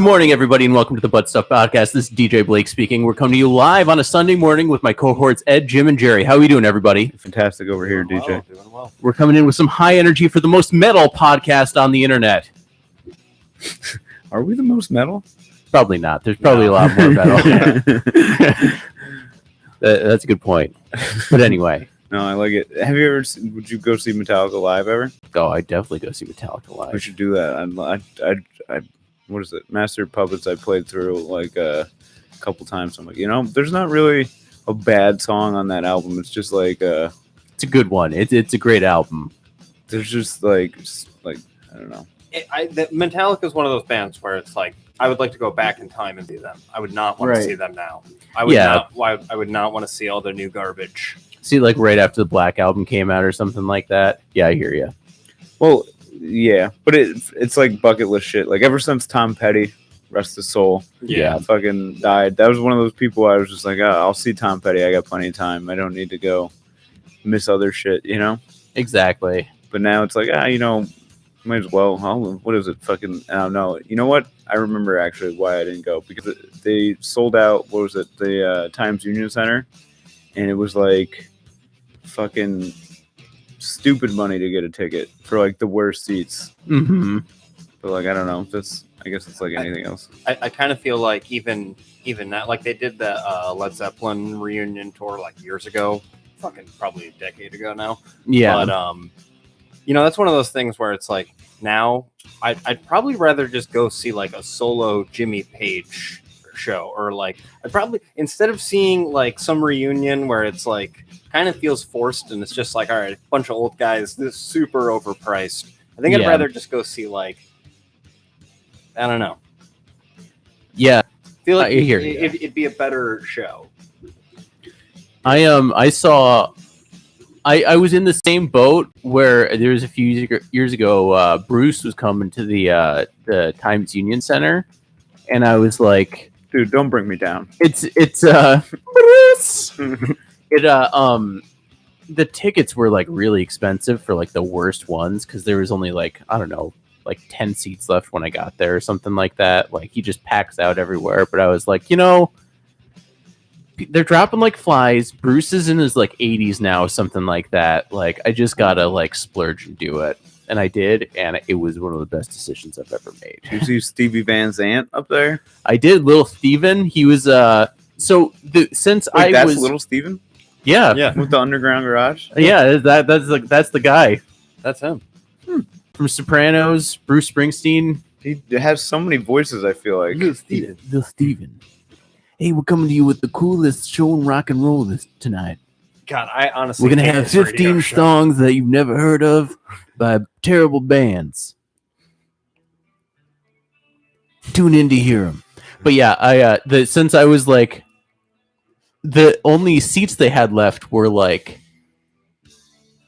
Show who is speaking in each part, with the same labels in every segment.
Speaker 1: morning, everybody, and welcome to the Butt Stuff Podcast. This is DJ Blake speaking. We're coming to you live on a Sunday morning with my cohorts Ed, Jim, and Jerry. How are we doing, everybody?
Speaker 2: Fantastic over here,
Speaker 3: Doing
Speaker 2: DJ.
Speaker 3: Doing well.
Speaker 1: We're coming in with some high energy for the most metal podcast on the internet.
Speaker 2: Are we the most metal?
Speaker 1: Probably not. There's probably a lot more metal. That's a good point. But anyway.
Speaker 2: No, I like it. Have you ever? Would you go see Metallica live ever?
Speaker 1: Oh, I'd definitely go see Metallica live.
Speaker 2: We should do that. I what is it? Master of Puppets. I played through like a couple times. I'm like, there's not really a bad song on that album. It's just like
Speaker 1: it's a good one. It's a great album.
Speaker 2: There's just like I don't know.
Speaker 3: Metallica is one of those bands where it's like I would like to go back in time and see them. I would not want to see them now. I would not want to see all their new garbage.
Speaker 1: See, like right after the Black Album came out or something like that. Yeah, I hear you.
Speaker 2: Well, yeah, but it's like bucket list shit. Like ever since Tom Petty, rest his soul, fucking died. That was one of those people I was just like, I'll see Tom Petty. I got plenty of time. I don't need to go miss other shit,
Speaker 1: Exactly.
Speaker 2: But now it's like, might as well. What is it? Fucking, I don't know. You know what? I remember actually why I didn't go, because they sold out, what was it? The Times Union Center. And it was like fucking stupid money to get a ticket for like the worst seats.
Speaker 1: Mm-hmm.
Speaker 2: But like, I don't know. I guess it's like anything else.
Speaker 3: I kind of feel like even that, like they did the Led Zeppelin reunion tour like years ago, fucking probably a decade ago now.
Speaker 1: Yeah.
Speaker 3: But that's one of those things where it's like now I'd probably rather just go see like a solo Jimmy Page show, or like I'd probably, instead of seeing like some reunion where it's like kind of feels forced and it's just like, all right, a bunch of old guys, this super overpriced. I think I'd rather just go see like, I don't know.
Speaker 1: Yeah.
Speaker 3: I feel like
Speaker 1: it'd
Speaker 3: be a better show.
Speaker 1: I was in the same boat where there was a few years ago, Bruce was coming to the Times Union Center, and I was like,
Speaker 2: dude, don't bring me down.
Speaker 1: Bruce. The tickets were like really expensive for like the worst ones, because there was only like, I don't know, like 10 seats left when I got there or something like that. Like he just packs out everywhere. But I was like, they're dropping like flies. Bruce is in his like 80s now, something like that. Like I just gotta like splurge and do it. And I did, and it was one of the best decisions I've ever made.
Speaker 2: Did you see Stevie Van Zandt up there?
Speaker 1: I did. Little Steven. He was that's Little
Speaker 2: Steven?
Speaker 1: Yeah.
Speaker 2: With the Underground Garage?
Speaker 1: Yeah, that's the guy.
Speaker 3: That's him.
Speaker 1: From Sopranos, Bruce Springsteen.
Speaker 2: He has so many voices, I feel like.
Speaker 1: Little Steven. Hey, we're coming to you with the coolest show in rock and roll tonight.
Speaker 3: God, I honestly,
Speaker 1: we're gonna have 15 songs that you've never heard of by terrible bands. Tune in to hear them. But yeah, since I was like, the only seats they had left were like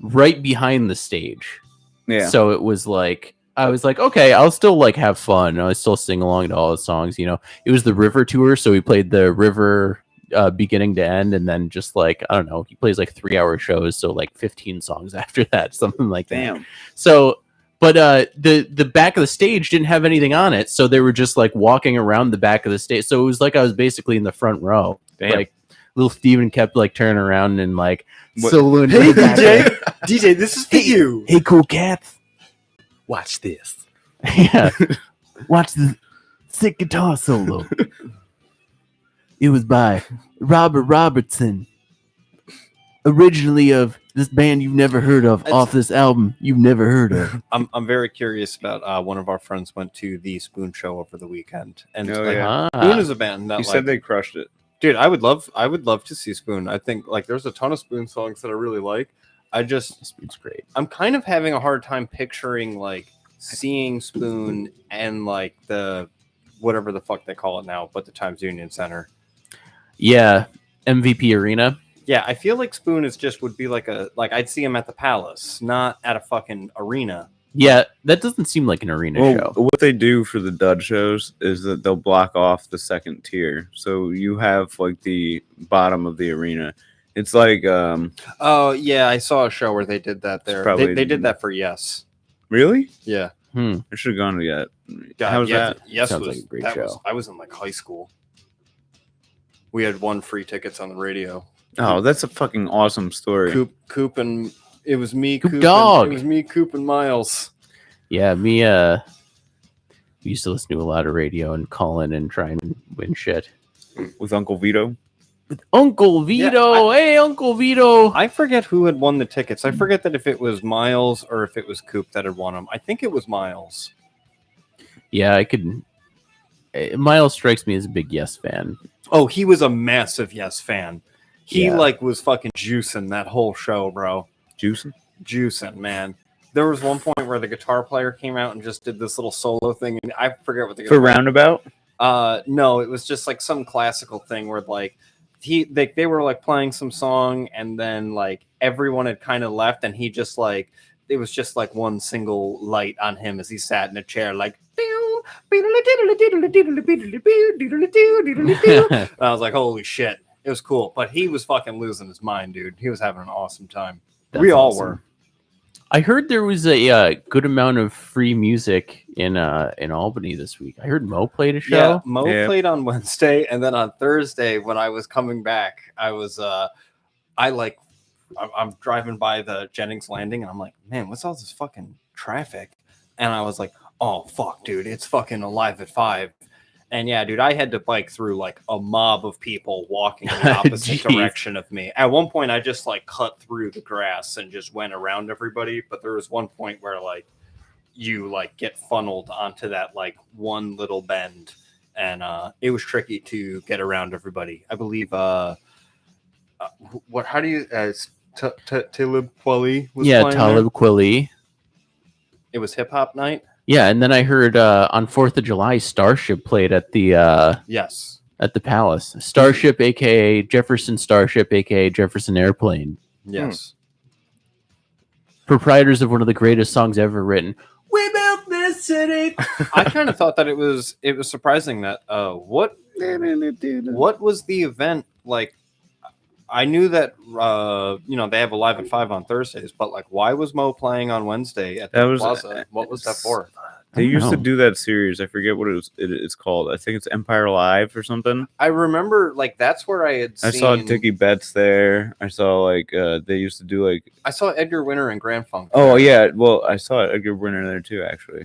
Speaker 1: right behind the stage.
Speaker 2: Yeah.
Speaker 1: So it was like, I was like, okay, I'll still like have fun. I still sing along to all the songs. It was the River tour, so we played the River beginning to end, and then just like, I don't know, he plays like 3-hour shows, so like 15 songs after that, something like that.
Speaker 2: Damn.
Speaker 1: So, but the back of the stage didn't have anything on it, so they were just like walking around the back of the stage. So it was like I was basically in the front row.
Speaker 2: Damn.
Speaker 1: Like little Steven kept like turning around and like
Speaker 2: soloing.
Speaker 3: Hey DJ, this is for you.
Speaker 1: Hey, cool cats.
Speaker 3: Watch this.
Speaker 1: Yeah. Watch the sick guitar solo. It was by Robert Robertson. Originally of this band you've never heard of, off this album you've never heard of.
Speaker 3: I'm very curious about one of our friends went to the Spoon show over the weekend. And
Speaker 2: Spoon
Speaker 3: is a band that
Speaker 2: you said they crushed it.
Speaker 3: Dude, I would love to see Spoon. I think like there's a ton of Spoon songs that I really like.
Speaker 1: Spoon's great.
Speaker 3: I'm kind of having a hard time picturing like seeing Spoon and like the whatever the fuck they call it now, but the Times Union Center.
Speaker 1: Yeah, MVP Arena.
Speaker 3: Yeah, I feel like Spoon would be like I'd see him at the Palace, not at a fucking arena.
Speaker 1: Yeah, that doesn't seem like an arena show.
Speaker 2: What they do for the dud shows is that they'll block off the second tier. So you have like the bottom of the arena. It's like
Speaker 3: oh yeah, I saw a show where they did that there.
Speaker 2: Probably,
Speaker 3: they did that for Yes.
Speaker 2: Really?
Speaker 3: Yeah.
Speaker 1: Hmm.
Speaker 2: I should have gone to that.
Speaker 3: God,
Speaker 2: How was
Speaker 3: yeah,
Speaker 2: that?
Speaker 3: Yes,
Speaker 1: Sounds
Speaker 3: was,
Speaker 1: like a great
Speaker 3: that
Speaker 1: show.
Speaker 3: was. I was in like high school. We had won free tickets on the radio.
Speaker 2: Oh, that's a fucking awesome story.
Speaker 3: Coop, and it was me.
Speaker 1: Coop
Speaker 3: Coop
Speaker 1: Dog.
Speaker 3: And, it was me, Coop, and Miles.
Speaker 1: Yeah, me. We used to listen to a lot of radio and call in and try and win shit.
Speaker 2: With Uncle Vito.
Speaker 1: Uncle Vito, hey Uncle Vito.
Speaker 3: I forget who had won the tickets. I forget that if it was Miles or if it was Coop that had won them. I think it was Miles.
Speaker 1: Yeah, I could. Miles strikes me as a big Yes fan.
Speaker 3: Oh, he was a massive Yes fan. He
Speaker 1: Yeah.
Speaker 3: like was fucking juicing that whole show, bro. Juicing, man. There was one point where the guitar player came out and just did this little solo thing, and I forget what the
Speaker 2: For Roundabout?
Speaker 3: no, it was just like some classical thing where like they were like playing some song, and then like everyone had kind of left, and he just like it was just like one single light on him as he sat in a chair, like. And I was like, holy shit. It was cool. But he was fucking losing his mind, dude. He was having an awesome time.
Speaker 1: That's
Speaker 3: we all
Speaker 1: awesome.
Speaker 3: were.
Speaker 1: I heard there was a good amount of free music in Albany this week. I heard Mo played a show.
Speaker 3: Yeah, Mo
Speaker 2: Yeah.
Speaker 3: played on Wednesday, and then on Thursday when I was coming back, I'm driving by the Jennings Landing, and I'm like, man, what's all this fucking traffic? And I was like, oh fuck, dude, it's fucking Alive at 5. And yeah, dude, I had to bike through like a mob of people walking in the opposite
Speaker 1: Jeez.
Speaker 3: direction of me. At one point, I just like cut through the grass and just went around everybody. But there was one point where like you like get funneled onto that like one little bend, and it was tricky to get around everybody. I believe how do you Talib Kweli was
Speaker 1: Yeah,
Speaker 3: playing there?
Speaker 1: Talib Kweli.
Speaker 3: It was hip hop night.
Speaker 1: Yeah, and then I heard on 4th of July, Starship played at the
Speaker 3: Yes.
Speaker 1: Palace. Starship, aka Jefferson Starship, aka Jefferson Airplane.
Speaker 3: Yes.
Speaker 1: Proprietors of one of the greatest songs ever written. We built this city.
Speaker 3: I kind of thought that it was surprising that what was the event like? I knew that they have Alive at 5 on Thursdays, but like, why was Mo playing on Wednesday at the Plaza? What was that for?
Speaker 2: They used to
Speaker 1: know.
Speaker 2: do that series. I forget what it's called. I think it's Empire Live or something.
Speaker 3: I remember like that's where I had.
Speaker 2: I saw Dickie Betts there. I saw like they used to do like.
Speaker 3: I saw Edgar Winter and Grand Funk.
Speaker 2: Oh yeah, well I saw Edgar Winter there too actually.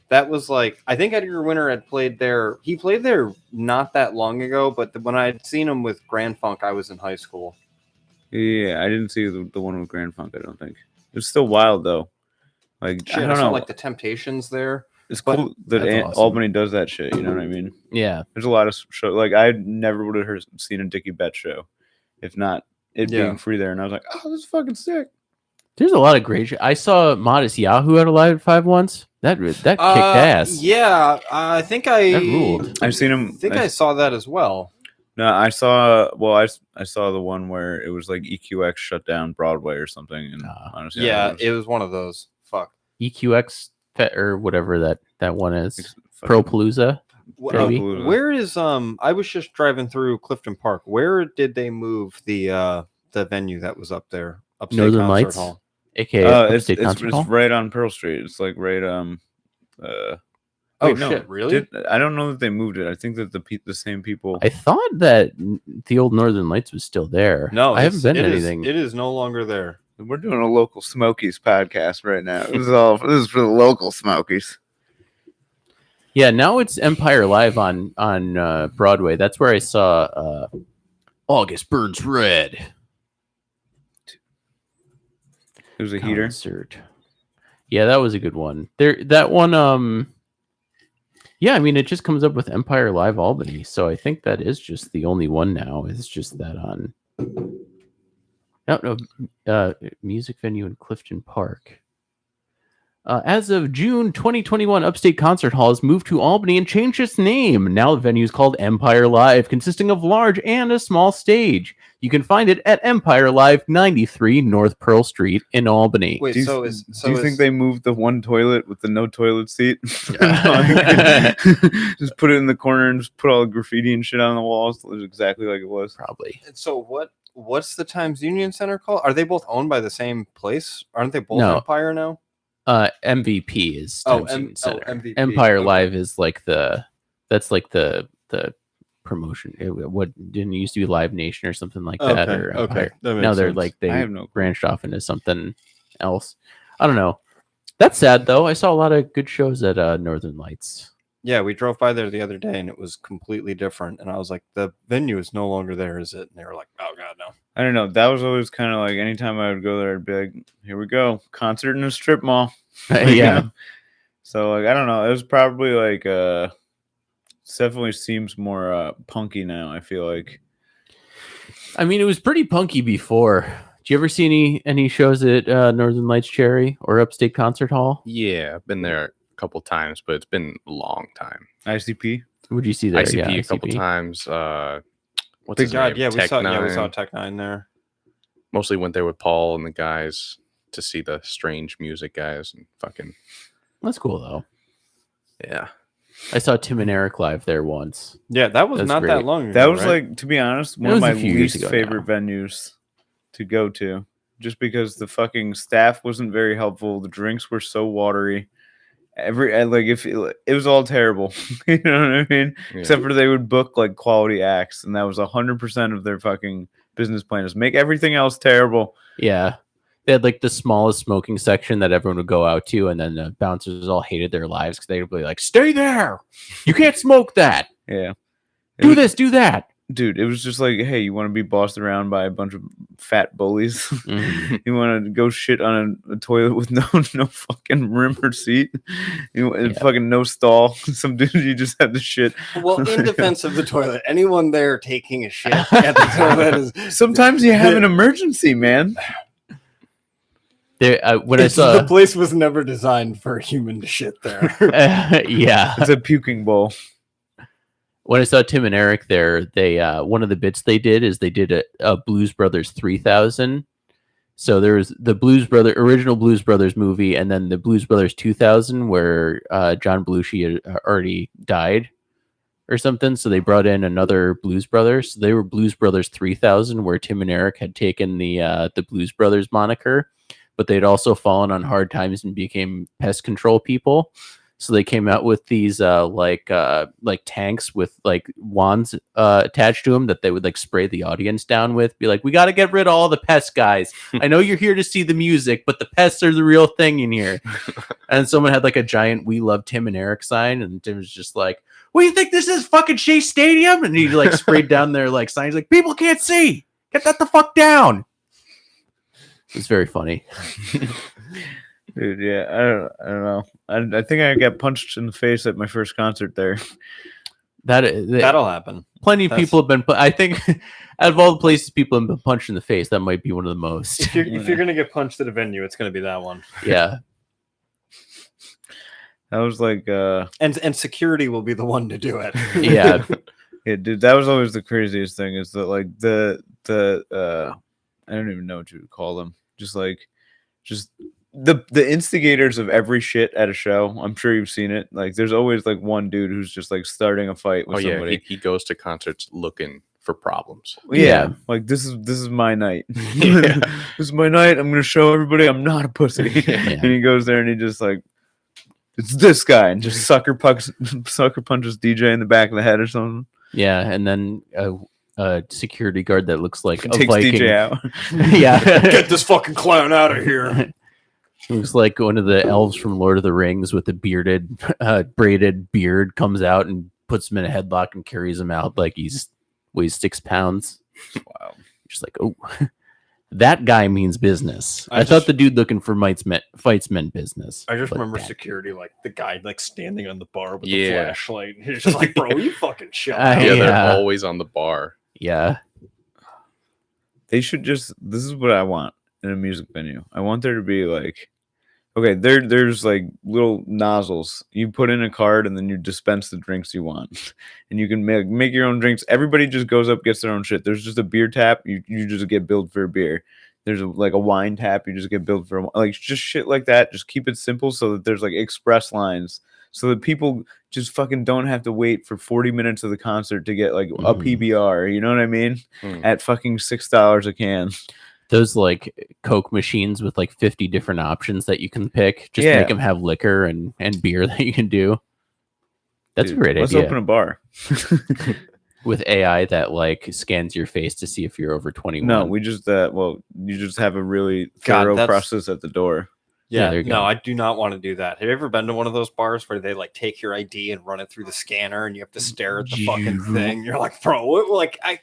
Speaker 3: That was like I think Edgar Winter had played there. He played there not that long ago, but when I had seen him with Grand Funk, I was in high school.
Speaker 2: Yeah, I didn't see the one with Grand Funk. I don't think it was still wild though. Like
Speaker 3: Shit,
Speaker 2: I don't
Speaker 3: saw
Speaker 2: know.
Speaker 3: like the Temptations there.
Speaker 2: It's
Speaker 3: but-
Speaker 2: cool that
Speaker 1: That's awesome.
Speaker 2: Albany does that shit. You know what I mean?
Speaker 1: Yeah.
Speaker 2: There's a lot of show. Like I never would have seen a Dickie Betts show, if not it
Speaker 3: Yeah.
Speaker 2: being free there. And I was like, oh, this is fucking sick.
Speaker 1: There's a lot of great shit. I saw Modest Yahoo at Alive at 5 once. That kicked ass.
Speaker 3: Yeah, I think I
Speaker 1: That ruled.
Speaker 2: I've seen him.
Speaker 3: I think I saw that as well.
Speaker 2: No, I saw. Well, I saw the one where it was like EQX shut down Broadway or something. And honestly,
Speaker 3: Yeah, it was one of those. Fuck.
Speaker 1: EQX or whatever that one is.
Speaker 2: fucking-
Speaker 1: Pro-Palooza. Maybe.
Speaker 2: Palooza.
Speaker 3: Where is I was just driving through Clifton Park. Where did they move the venue that was up there? Upstate
Speaker 1: Northern
Speaker 3: Concert
Speaker 1: Lights?
Speaker 3: Hall.
Speaker 1: AKA
Speaker 2: It's
Speaker 1: Upstate Concert Hall.
Speaker 2: right on Pearl Street. It's like right
Speaker 3: Oh
Speaker 2: wait, no.
Speaker 3: shit! Really?
Speaker 2: I don't know that they moved it. I think that the same people.
Speaker 1: I thought that the old Northern Lights was still there.
Speaker 3: No,
Speaker 1: I haven't been to
Speaker 3: it is-
Speaker 1: anything.
Speaker 3: It is no longer there.
Speaker 2: We're doing a local Smokies podcast right now. This is for the local Smokies.
Speaker 1: Yeah, now it's Empire Live on Broadway. That's where I saw August Burns Red
Speaker 2: It was a heater.
Speaker 1: concert. Yeah, that was a good one. That one. Yeah, I mean, it just comes up with Empire Live Albany, so I think that is just the only one now. It's just that on. No, music venue in Clifton Park. As of June 2021, Upstate Concert Hall has moved to Albany and changed its name. Now the venue is called Empire Live, consisting of large and a small stage. You can find it at Empire Live 93 North Pearl Street in Albany.
Speaker 3: Wait,
Speaker 2: Do you,
Speaker 3: so
Speaker 2: do you think they moved the one toilet with the no toilet seat? Just put it in the corner and just put all the graffiti and shit on the walls. It was exactly like it was.
Speaker 1: Probably.
Speaker 3: So what's the Times Union Center called? Are they both owned by the same place? Aren't they both
Speaker 1: No.
Speaker 3: Empire now?
Speaker 1: MVP is
Speaker 3: Oh,
Speaker 1: Times Union Center.
Speaker 3: MVP.
Speaker 1: Empire
Speaker 3: Okay.
Speaker 1: Live is like the promotion. What didn't it used to be Live Nation or something like that,
Speaker 3: Okay.
Speaker 1: or
Speaker 3: Okay.
Speaker 1: Empire.
Speaker 3: That
Speaker 1: Now
Speaker 3: makes
Speaker 1: they're
Speaker 3: sense.
Speaker 1: like
Speaker 2: I
Speaker 1: they
Speaker 2: have no clue.
Speaker 1: branched off into something else. I don't know. That's sad though. I saw a lot of good shows at Northern Lights.
Speaker 3: Yeah, we drove by there the other day and it was completely different. And I was like, the venue is no longer there, is it? And they were like, oh god, no.
Speaker 2: I don't know. That was always kind of like anytime I would go there, I'd be like, "Here we go, concert in a strip mall." You
Speaker 1: Yeah.
Speaker 2: know? So like I don't know. It was probably like it definitely seems more punky now. I feel like.
Speaker 1: I mean, it was pretty punky before. Did you ever see any shows at Northern Lights Cherry or Upstate Concert Hall?
Speaker 4: Yeah, I've been there a couple times, but it's been a long time.
Speaker 2: ICP.
Speaker 1: Would you see there?
Speaker 4: ICP
Speaker 1: Yeah,
Speaker 4: a couple
Speaker 1: ICP.
Speaker 4: times. What's
Speaker 3: Big
Speaker 4: his
Speaker 3: God,
Speaker 4: name?
Speaker 3: yeah, we saw
Speaker 4: Tech9.
Speaker 3: Tech Nine there.
Speaker 4: Mostly went there with Paul and the guys to see the Strange Music guys and fucking
Speaker 1: That's cool though.
Speaker 4: yeah.
Speaker 1: I saw Tim and Eric live there once.
Speaker 3: Yeah, that was
Speaker 1: That's
Speaker 3: not that
Speaker 1: great.
Speaker 3: long ago.
Speaker 2: That was
Speaker 3: right?
Speaker 2: like, to be honest, one
Speaker 1: It
Speaker 2: of
Speaker 1: was a
Speaker 2: my
Speaker 1: few years
Speaker 2: least
Speaker 1: ago
Speaker 2: favorite venues to go to, just because the fucking staff wasn't very helpful. The drinks were so watery. It was all terrible, you know what I mean?
Speaker 4: Yeah.
Speaker 2: Except for they would book like quality acts, and that was 100% of their fucking business plan is make everything else terrible.
Speaker 1: Yeah. They had like the smallest smoking section that everyone would go out to, and then the bouncers all hated their lives because they would be like, "Stay there! You can't smoke that!
Speaker 2: Yeah,
Speaker 1: Do this, do that!"
Speaker 2: dude. It was just like, hey, you want to be bossed around by a bunch of fat bullies?
Speaker 1: Mhm.
Speaker 2: You want to go shit on a toilet with no fucking rim or seat, and
Speaker 1: Yeah.
Speaker 2: fucking no stall. Some dude, you just have the shit.
Speaker 3: Well, in defense of the toilet, anyone there taking a shit at the toilet is
Speaker 2: Sometimes you have an emergency, man.
Speaker 1: There, when I
Speaker 3: the
Speaker 1: saw,
Speaker 3: place was never designed for a human to shit there.
Speaker 1: yeah,
Speaker 2: It's a puking bowl.
Speaker 1: when I saw Tim and Eric there, they one of the bits they did is they did a Blues Brothers 3000. So there was the original Blues Brothers movie, and then the Blues Brothers 2000, where John Belushi had already died or something. So they brought in another Blues Brothers. So they were Blues Brothers 3000, where Tim and Eric had taken the Blues Brothers moniker, but they'd also fallen on hard times and became pest control people. So they came out with these like tanks with like wands attached to them that they would like spray the audience down with. Be like, "We got to get rid of all the pests, guys. I know you're here to see the music, but the pests are the real thing in here." And someone had like a giant "We Love Tim and Eric" sign, and Tim was just like, "What do you think this is, fucking Shea Stadium?" And he like sprayed down their like signs, like, "People can't see. Get that the fuck down." It was very funny.
Speaker 2: Dude, yeah, I don't know. I think I got punched in the face at my first concert there.
Speaker 3: That'll happen.
Speaker 1: Plenty of
Speaker 3: That's-
Speaker 1: people have been. I think out of all the places people have been punched in the face, that might be one of the most.
Speaker 3: If you're gonna get punched at a venue, it's gonna be that one.
Speaker 1: Yeah,
Speaker 2: That was like,
Speaker 3: And security will be the one to do it.
Speaker 1: yeah.
Speaker 2: yeah, dude, that was always the craziest thing is that like the I don't even know what you would call them. Just the instigators of every shit at a show. I'm sure you've seen it. Like there's always like one dude who's just like starting a fight with
Speaker 4: Oh yeah,
Speaker 2: somebody.
Speaker 4: he goes to concerts looking for problems.
Speaker 2: Yeah, like this is my night.
Speaker 4: Yeah.
Speaker 2: This is my night. I'm gonna show everybody I'm not a pussy.
Speaker 1: Yeah.
Speaker 2: And he goes there and he just like, it's this guy, and just sucker punches DJ in the back of the head or something.
Speaker 1: Yeah, and then a security guard that looks like a
Speaker 2: Takes
Speaker 1: Viking.
Speaker 2: DJ out.
Speaker 1: Yeah,
Speaker 3: Get this fucking clown out of here.
Speaker 1: looks like one of the elves from Lord of the Rings with the bearded, braided beard comes out and puts him in a headlock and carries him out like weighs 6 pounds.
Speaker 2: Wow.
Speaker 1: Just like, oh, that guy means business. I thought the dude looking for fights meant business.
Speaker 3: I just
Speaker 1: but
Speaker 3: remember
Speaker 1: that-
Speaker 3: security, like the guy like standing on the bar with the
Speaker 4: Yeah.
Speaker 3: flashlight. He's just like, bro, you fucking shut
Speaker 1: Uh,
Speaker 3: up.
Speaker 4: Yeah,
Speaker 1: Yeah.
Speaker 4: they're always on the bar.
Speaker 1: Yeah,
Speaker 2: They should just. This is what I want in a music venue. I want there to be like, okay, there's like little nozzles. You put in a card and then you dispense the drinks you want, and you can make your own drinks. Everybody just goes up, gets their own shit. There's just a beer tap. You just get billed for a beer. There's like a wine tap. You just get billed for like just shit like that. Just keep it simple so that there's like express lines. So that people just fucking don't have to wait for 40 minutes of the concert to get like a
Speaker 1: Mhm.
Speaker 2: PBR. You know what I mean?
Speaker 4: Hmm.
Speaker 2: At fucking $6 a can.
Speaker 1: those like Coke machines with like 50 different options that you can pick. Just
Speaker 2: Yeah.
Speaker 1: make them have liquor and beer that you can do. That's
Speaker 2: Dude,
Speaker 1: a great
Speaker 2: let's
Speaker 1: idea.
Speaker 2: open a bar.
Speaker 1: With AI that like scans your face to see if you're over 21.
Speaker 2: No, we just you just have a really
Speaker 3: God,
Speaker 2: thorough
Speaker 3: that's-
Speaker 2: process at the door.
Speaker 1: Yeah, there you
Speaker 3: no,
Speaker 1: go.
Speaker 3: I do not want to do that. Have you ever been to one of those bars where they like take your ID and run it through the scanner, and you have to stare at the fucking thing? You're like, bro,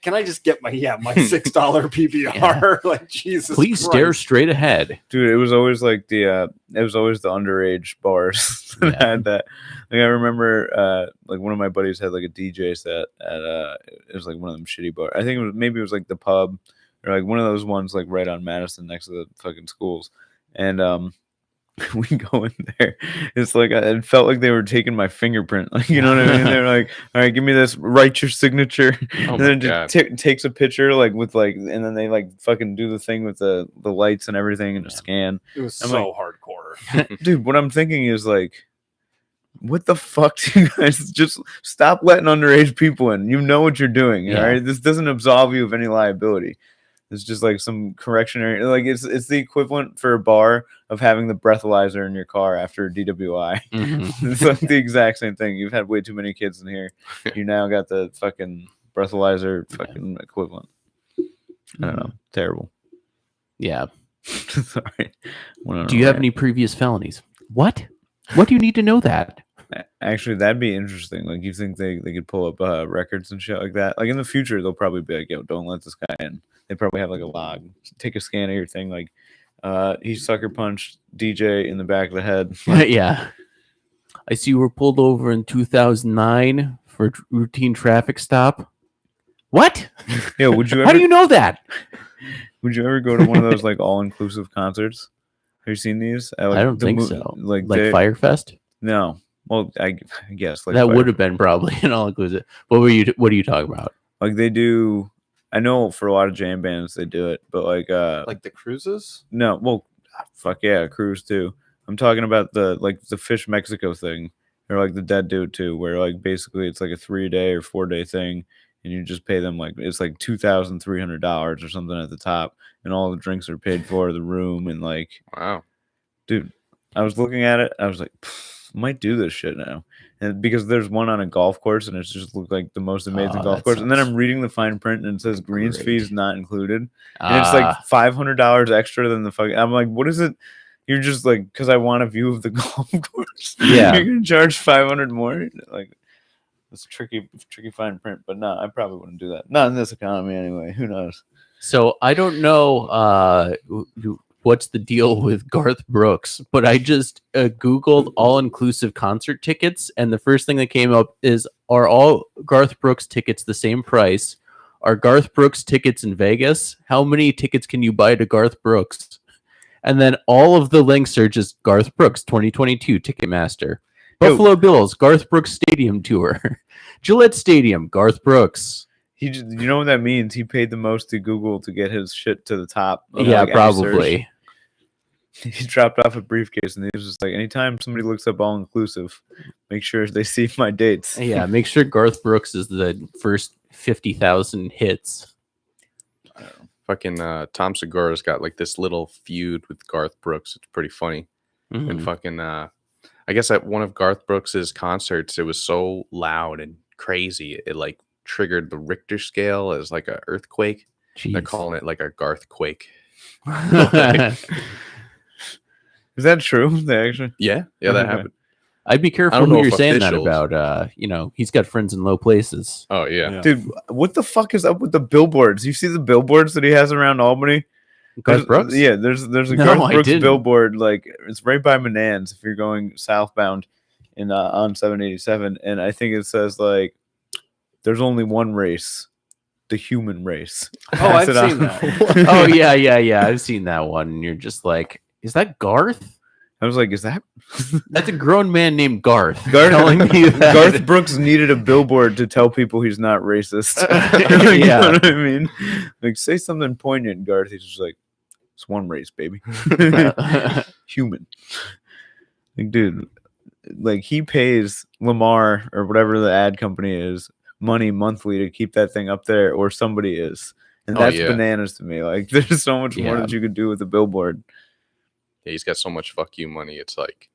Speaker 3: can I just get my my $6 PBR? Like, Jesus,
Speaker 1: Please stare
Speaker 3: Christ.
Speaker 1: straight ahead.
Speaker 2: Dude, it was always like the underage bars that
Speaker 1: Yeah.
Speaker 2: had that. Like I remember like one of my buddies had like a DJ set at it was like one of them shitty bars. I think it was like the Pub or like one of those ones like right on Madison next to the fucking schools. And we go in there. It's like it felt like they were taking my fingerprint. Like, you know what I mean? They're like, "All right, give me this. Write your signature."
Speaker 4: Oh
Speaker 2: And
Speaker 4: my
Speaker 2: then
Speaker 4: God.
Speaker 2: just takes a picture like with like, and then they like fucking do the thing with the lights and everything and a scan.
Speaker 3: It was
Speaker 2: I'm
Speaker 3: so hardcore.
Speaker 2: Dude, what I'm thinking is like, what the fuck do you guys just stop letting underage people in? You know what you're doing.
Speaker 1: Yeah.
Speaker 2: All right, this doesn't absolve you of any liability. It's just like some correctionary, like it's the equivalent for a bar of having the breathalyzer in your car after a DWI.
Speaker 1: Mhm.
Speaker 2: It's like the exact same thing. You've had way too many kids in here. You now got the fucking breathalyzer fucking equivalent. I don't know. Terrible.
Speaker 1: Yeah.
Speaker 2: Sorry. Went on
Speaker 1: Do
Speaker 2: a
Speaker 1: you have
Speaker 2: rant.
Speaker 1: any previous felonies? What? What do you need to know that?
Speaker 2: Actually, that'd be interesting. Like, you think they could pull up records and shit like that? Like in the future, they'll probably be like, "Yo, don't let this guy in." They probably have like a log. Take a scan of your thing. Like, he sucker punched DJ in the back of the head.
Speaker 1: Yeah. I see you were pulled over in 2009 for a routine traffic stop. What?
Speaker 2: Yo, would you
Speaker 1: How
Speaker 2: ever?
Speaker 1: do you know that?
Speaker 2: Would you ever go to one of those like all inclusive concerts? Have you seen these? At, like,
Speaker 1: I don't
Speaker 2: the
Speaker 1: think
Speaker 2: mo-
Speaker 1: so.
Speaker 2: Like,
Speaker 1: Like
Speaker 2: they-
Speaker 1: Firefest?
Speaker 2: No. Well, I guess like
Speaker 1: That
Speaker 2: Fire-
Speaker 1: would have been probably an all inclusive. What are you talking about?
Speaker 2: like they do. I know for a lot of jam bands they do it, but like
Speaker 3: Like the cruises?
Speaker 2: no, well, fuck yeah, cruise too. I'm talking about the Fish Mexico thing, or like the Dead do it too, where like basically it's like a 3-day or 4-day thing, and you just pay them like it's like $2,300 or something at the top, and all the drinks are paid for, the room, and like,
Speaker 4: Wow.
Speaker 2: dude, I was looking at it, I was like, might do this shit now, and because there's one on a golf course, and it's just looked like the most amazing
Speaker 1: Oh,
Speaker 2: golf
Speaker 1: that
Speaker 2: course, and then
Speaker 1: sounds
Speaker 2: I'm reading the fine print, and it says greens
Speaker 1: great.
Speaker 2: fees not included. And it's like $500 extra than the fucking. I'm like, what is it? You're just like, because I want a view of the golf course.
Speaker 1: Yeah.
Speaker 2: You're gonna charge 500 more. Like, it's tricky fine print. But no, I probably wouldn't do that. Not in this economy anyway. Who knows?
Speaker 1: So I don't know what's the deal with Garth Brooks, but I just Googled all inclusive concert tickets, and the first thing that came up is, are all Garth Brooks tickets the same price? Are Garth Brooks tickets in Vegas? How many tickets can you buy to Garth Brooks? And then all of the links are just Garth Brooks 2022 Ticketmaster.
Speaker 2: Yo.
Speaker 1: Buffalo Bills, Garth Brooks Stadium Tour. Gillette Stadium, Garth Brooks.
Speaker 2: You know what that means? He paid the most to Google to get his shit to the top. of,
Speaker 1: Yeah,
Speaker 2: like, any search.
Speaker 1: probably.
Speaker 2: He dropped off a briefcase, and he was just like, anytime somebody looks up all inclusive, make sure they see my dates.
Speaker 1: Yeah, make sure Garth Brooks is the first 50,000 hits.
Speaker 4: Fucking Tom Segura's got like this little feud with Garth Brooks. It's pretty funny.
Speaker 1: Mhm.
Speaker 4: And fucking I guess at one of Garth Brooks's concerts, it was so loud and crazy, it like triggered the Richter scale as like a earthquake. They're
Speaker 1: Jeez.
Speaker 4: calling it like a Garth quake.
Speaker 2: Is that true? They actually.
Speaker 4: Yeah, that
Speaker 2: Okay.
Speaker 4: happened.
Speaker 1: I'd be
Speaker 4: I
Speaker 1: careful
Speaker 4: don't
Speaker 1: who
Speaker 4: know
Speaker 1: you're
Speaker 4: if
Speaker 1: saying that
Speaker 4: officials-
Speaker 1: about. He's got friends in low places.
Speaker 4: Oh yeah.
Speaker 3: Yeah.
Speaker 2: Dude, what the fuck is up with the billboards? You see the billboards that he has around Albany?
Speaker 1: Garth Brooks?
Speaker 2: Yeah, there's a
Speaker 1: No,
Speaker 2: Garth
Speaker 1: I
Speaker 2: Brooks
Speaker 1: didn't.
Speaker 2: billboard, like it's right by Menands if you're going southbound in on 787, and I think it says like there's only one race, the human race.
Speaker 3: Oh, I've
Speaker 2: Pass it
Speaker 3: seen
Speaker 2: on.
Speaker 3: that.
Speaker 1: Oh, yeah. I've seen that one. And you're just like, is that Garth?
Speaker 2: I was like, is that
Speaker 1: That's a grown man named Garth.
Speaker 2: Garth?
Speaker 1: telling me that.
Speaker 2: Garth Brooks needed a billboard to tell people he's not racist. You
Speaker 1: Yeah.
Speaker 2: know what I mean? Like, say something poignant, Garth. He's just like, it's one race, baby. Human. Like, dude, like he pays Lamar or whatever the ad company is money monthly to keep that thing up there, or somebody is. And
Speaker 4: Oh,
Speaker 2: that's
Speaker 4: yeah.
Speaker 2: bananas to me. Like, there's so much more
Speaker 1: Yeah.
Speaker 2: that you could do with a billboard.
Speaker 4: Yeah, he's got so much fuck you money. It's like,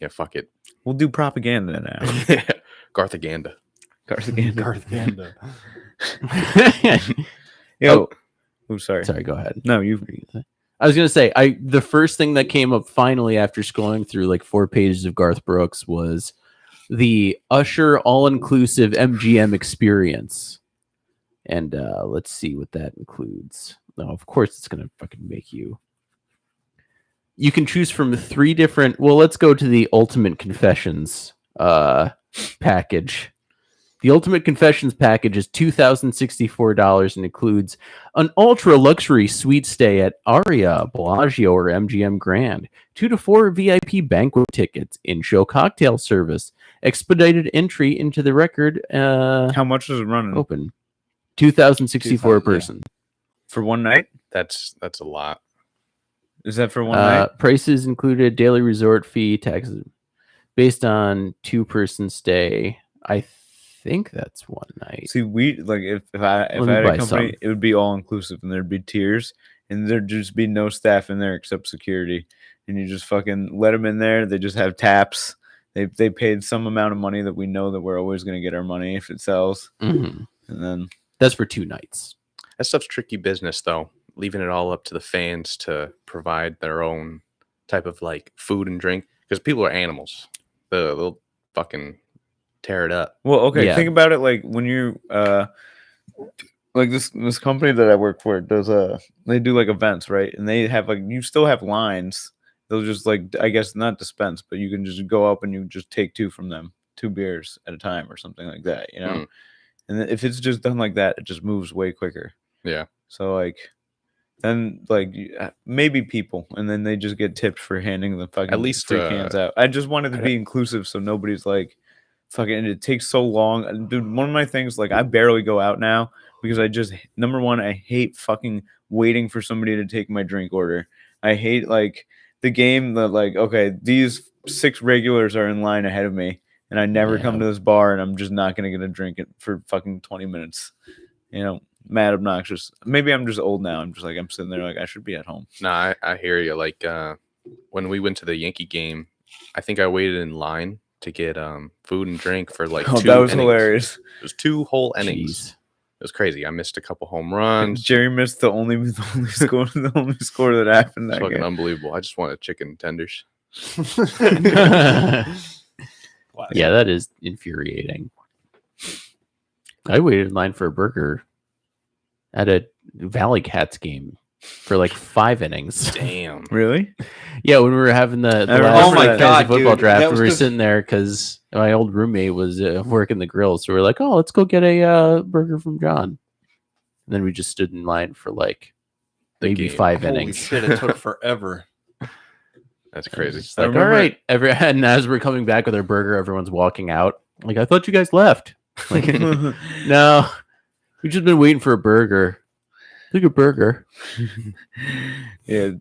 Speaker 4: yeah, fuck it.
Speaker 2: We'll do propaganda now.
Speaker 4: Garthaganda.
Speaker 2: Garthaganda.
Speaker 3: Garthaganda.
Speaker 2: Yo. Oh, sorry.
Speaker 1: Sorry, go ahead.
Speaker 2: No, you.
Speaker 1: I was gonna say, the first thing that came up finally after scrolling through like 4 pages of Garth Brooks was the Usher all-inclusive MGM experience, and let's see what that includes. No, of course it's gonna fucking make you. You can choose from 3 different. Well, let's go to the Ultimate Confessions package. The Ultimate Confessions package is $2,064 and includes an ultra luxury suite stay at Aria, Bellagio, or MGM Grand, 2 to 4 VIP banquet tickets, in-show cocktail service, expedited entry into the record.
Speaker 2: How much is it running
Speaker 1: Open, $2,064 a
Speaker 3: 2,000,
Speaker 1: person.
Speaker 2: for one night?
Speaker 4: That's a lot.
Speaker 2: Is that for one night?
Speaker 1: Prices included daily resort fee, taxes, based on 2-person stay. I think that's one night.
Speaker 2: See, we like if I
Speaker 1: Let me
Speaker 2: had
Speaker 1: buy
Speaker 2: a company,
Speaker 1: some.
Speaker 2: it would be all inclusive, and there'd be tiers, and there'd just be no staff in there except security, and you just fucking let them in there. They just have taps. They paid some amount of money that we know that we're always going to get our money if it sells,
Speaker 1: Mhm.
Speaker 2: and then
Speaker 1: That's for 2 nights.
Speaker 4: That stuff's tricky business, though. Leaving it all up to the fans to provide their own type of like food and drink, because people are animals. They'll fucking tear it up.
Speaker 2: well, okay,
Speaker 1: Yeah.
Speaker 2: think about it like when you like this company that I work for does they do like events, right? And they have like you still have lines. They'll just like I guess not dispense, but you can just go up and you just take 2 from them, 2 beers at a time or something like that, you know.
Speaker 4: Mm.
Speaker 2: And then if it's just done like that, it just moves way quicker.
Speaker 4: Yeah.
Speaker 2: So like then like maybe people, and then they just get tipped for handing the fucking
Speaker 4: At least,
Speaker 2: free cans out. I just wanted to be inclusive, so nobody's like fucking. And it takes so long, and dude. One of my things, like I barely go out now because I just number one, I hate fucking waiting for somebody to take my drink order. I hate like the game that like okay, these 6 regulars are in line ahead of me, and I never come to this bar, and I'm just not gonna get a drink for fucking 20 minutes. You know. Mad obnoxious. Maybe I'm just old now. I'm just like I'm sitting there like I should be at home.
Speaker 4: Nah, I hear you. Like when we went to the Yankee game, I think I waited in line to get food and drink for like 2
Speaker 2: that was
Speaker 4: innings.
Speaker 2: hilarious.
Speaker 4: It was 2 whole innings.
Speaker 1: Jeez.
Speaker 4: It was crazy. I missed a couple home
Speaker 2: And
Speaker 4: runs.
Speaker 2: Jerry missed the only score the only score that happened
Speaker 4: It's
Speaker 2: that
Speaker 4: fucking
Speaker 2: game.
Speaker 4: unbelievable. I just wanted chicken tenders.
Speaker 1: Yeah, that is infuriating. I waited in line for a burger at a Valley Cats game for like 5 innings.
Speaker 4: Damn.
Speaker 2: Really?
Speaker 1: Yeah, when we were having the
Speaker 2: I remember
Speaker 1: last
Speaker 2: Oh my
Speaker 1: fantasy
Speaker 3: God,
Speaker 1: football
Speaker 3: dude.
Speaker 1: draft,
Speaker 3: That
Speaker 1: we
Speaker 3: was
Speaker 1: were
Speaker 3: 'cause-
Speaker 1: sitting there because my old roommate was working the grill, so we are like, "Oh, let's go get a burger from John." And then we just stood in line for like
Speaker 4: The
Speaker 1: maybe
Speaker 4: game.
Speaker 1: 5
Speaker 3: Holy
Speaker 1: innings.
Speaker 3: shit! It took forever.
Speaker 4: That's crazy.
Speaker 1: It's
Speaker 2: I
Speaker 1: like, all
Speaker 2: remember-
Speaker 1: right, and as we're coming back with our burger, everyone's walking out. Like, I thought you guys left. Like, no, we've just been waiting for a burger. Look at burger.
Speaker 2: Yeah.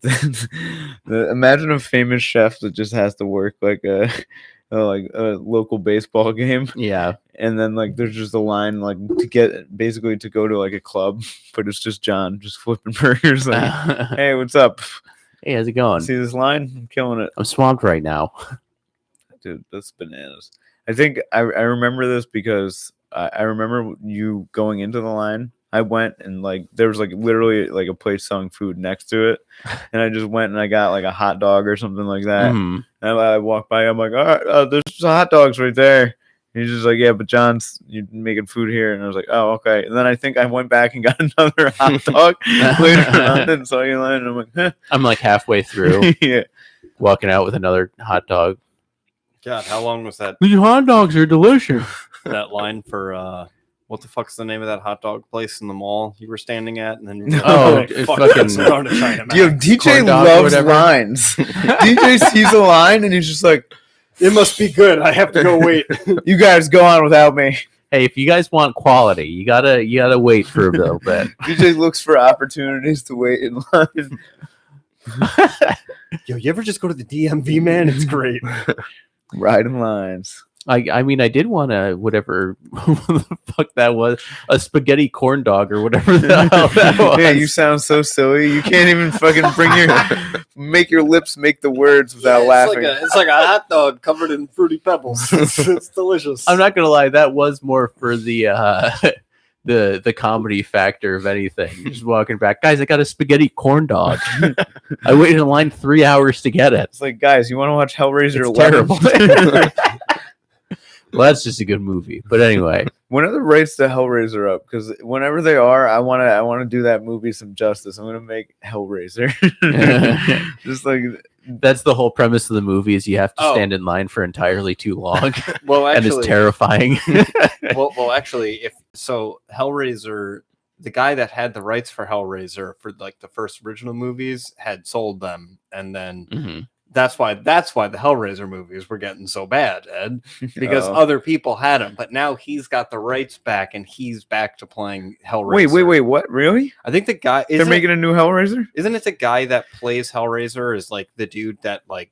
Speaker 2: Imagine a famous chef that just has to work like a local baseball game,
Speaker 1: Yeah.
Speaker 2: and then like there's just a line like to get basically to go to like a club, but it's just John just flipping burgers like, hey, what's up?
Speaker 1: Hey, how's it going?
Speaker 2: See this line? I'm killing it.
Speaker 1: I'm swamped right now.
Speaker 2: Dude, that's bananas. I think I remember this because I remember you going into the line. I went and like there was like literally like a place selling food next to it, and I just went and I got like a hot dog or something like that.
Speaker 1: Mhm.
Speaker 2: And I walked by. I'm like, all right, there's just hot dogs right there. And he's just like, yeah, but John's you making food here, and I was like, oh, okay. And then I think I went back and got another hot dog later on and saw you line, and I'm like, huh.
Speaker 1: I'm like halfway through,
Speaker 2: Yeah.
Speaker 1: walking out with another hot dog.
Speaker 3: God, how long was that
Speaker 1: These hot dogs are delicious.
Speaker 3: that line for what the fuck's the name of that hot dog place in the mall you were standing at? And then you were
Speaker 1: Oh,
Speaker 3: like,
Speaker 1: it's
Speaker 3: fuck
Speaker 1: fucking-
Speaker 3: this, I'm going to China.
Speaker 2: Yo,
Speaker 3: Man.
Speaker 2: DJ
Speaker 1: Corn dog or
Speaker 2: loves
Speaker 1: whatever.
Speaker 2: lines. DJ sees a line and he's just like,
Speaker 3: It must be good. I have to go wait.
Speaker 2: you guys go on without me.
Speaker 1: Hey, if you guys want quality, you gotta wait for a little bit.
Speaker 2: DJ looks for opportunities to wait in line.
Speaker 3: Yo, you ever just go to the DMV, man? It's great.
Speaker 2: Riding lines.
Speaker 1: I mean, I did want a whatever the fuck that was, a spaghetti corn dog or whatever the hell that was.
Speaker 2: Yeah, you sound so silly. You can't even fucking make your lips make the words without laughing.
Speaker 3: It's like a hot dog covered in fruity pebbles. It's delicious.
Speaker 1: I'm not gonna lie, that was more for the the comedy factor of anything. Just walking back, guys, I got a spaghetti corn dog. I waited in line 3 hours to get it.
Speaker 2: It's like, guys, you want to watch Hellraiser
Speaker 1: It's
Speaker 2: 11?
Speaker 1: terrible. Well, that's just a good movie. But anyway,
Speaker 2: When are the rights to Hellraiser up? Because whenever they are, I want to do that movie some justice. I'm gonna make Hellraiser. Just like
Speaker 1: that's the whole premise of the movie is you have to
Speaker 3: Oh.
Speaker 1: stand in line for entirely too long,
Speaker 3: Well,
Speaker 1: and
Speaker 3: actually,
Speaker 1: it's terrifying.
Speaker 3: actually, if so, Hellraiser, the guy that had the rights for Hellraiser for like the first original movies had sold them, and then
Speaker 1: Mhm.
Speaker 3: that's why the Hellraiser movies were getting so bad, Ed, because
Speaker 2: Oh.
Speaker 3: other people had them. But now he's got the rights back, and he's back to playing Hellraiser.
Speaker 2: wait, what? Really?
Speaker 3: I think the guy
Speaker 2: They're making a new Hellraiser?
Speaker 3: isn't it the guy that plays Hellraiser is like the dude that like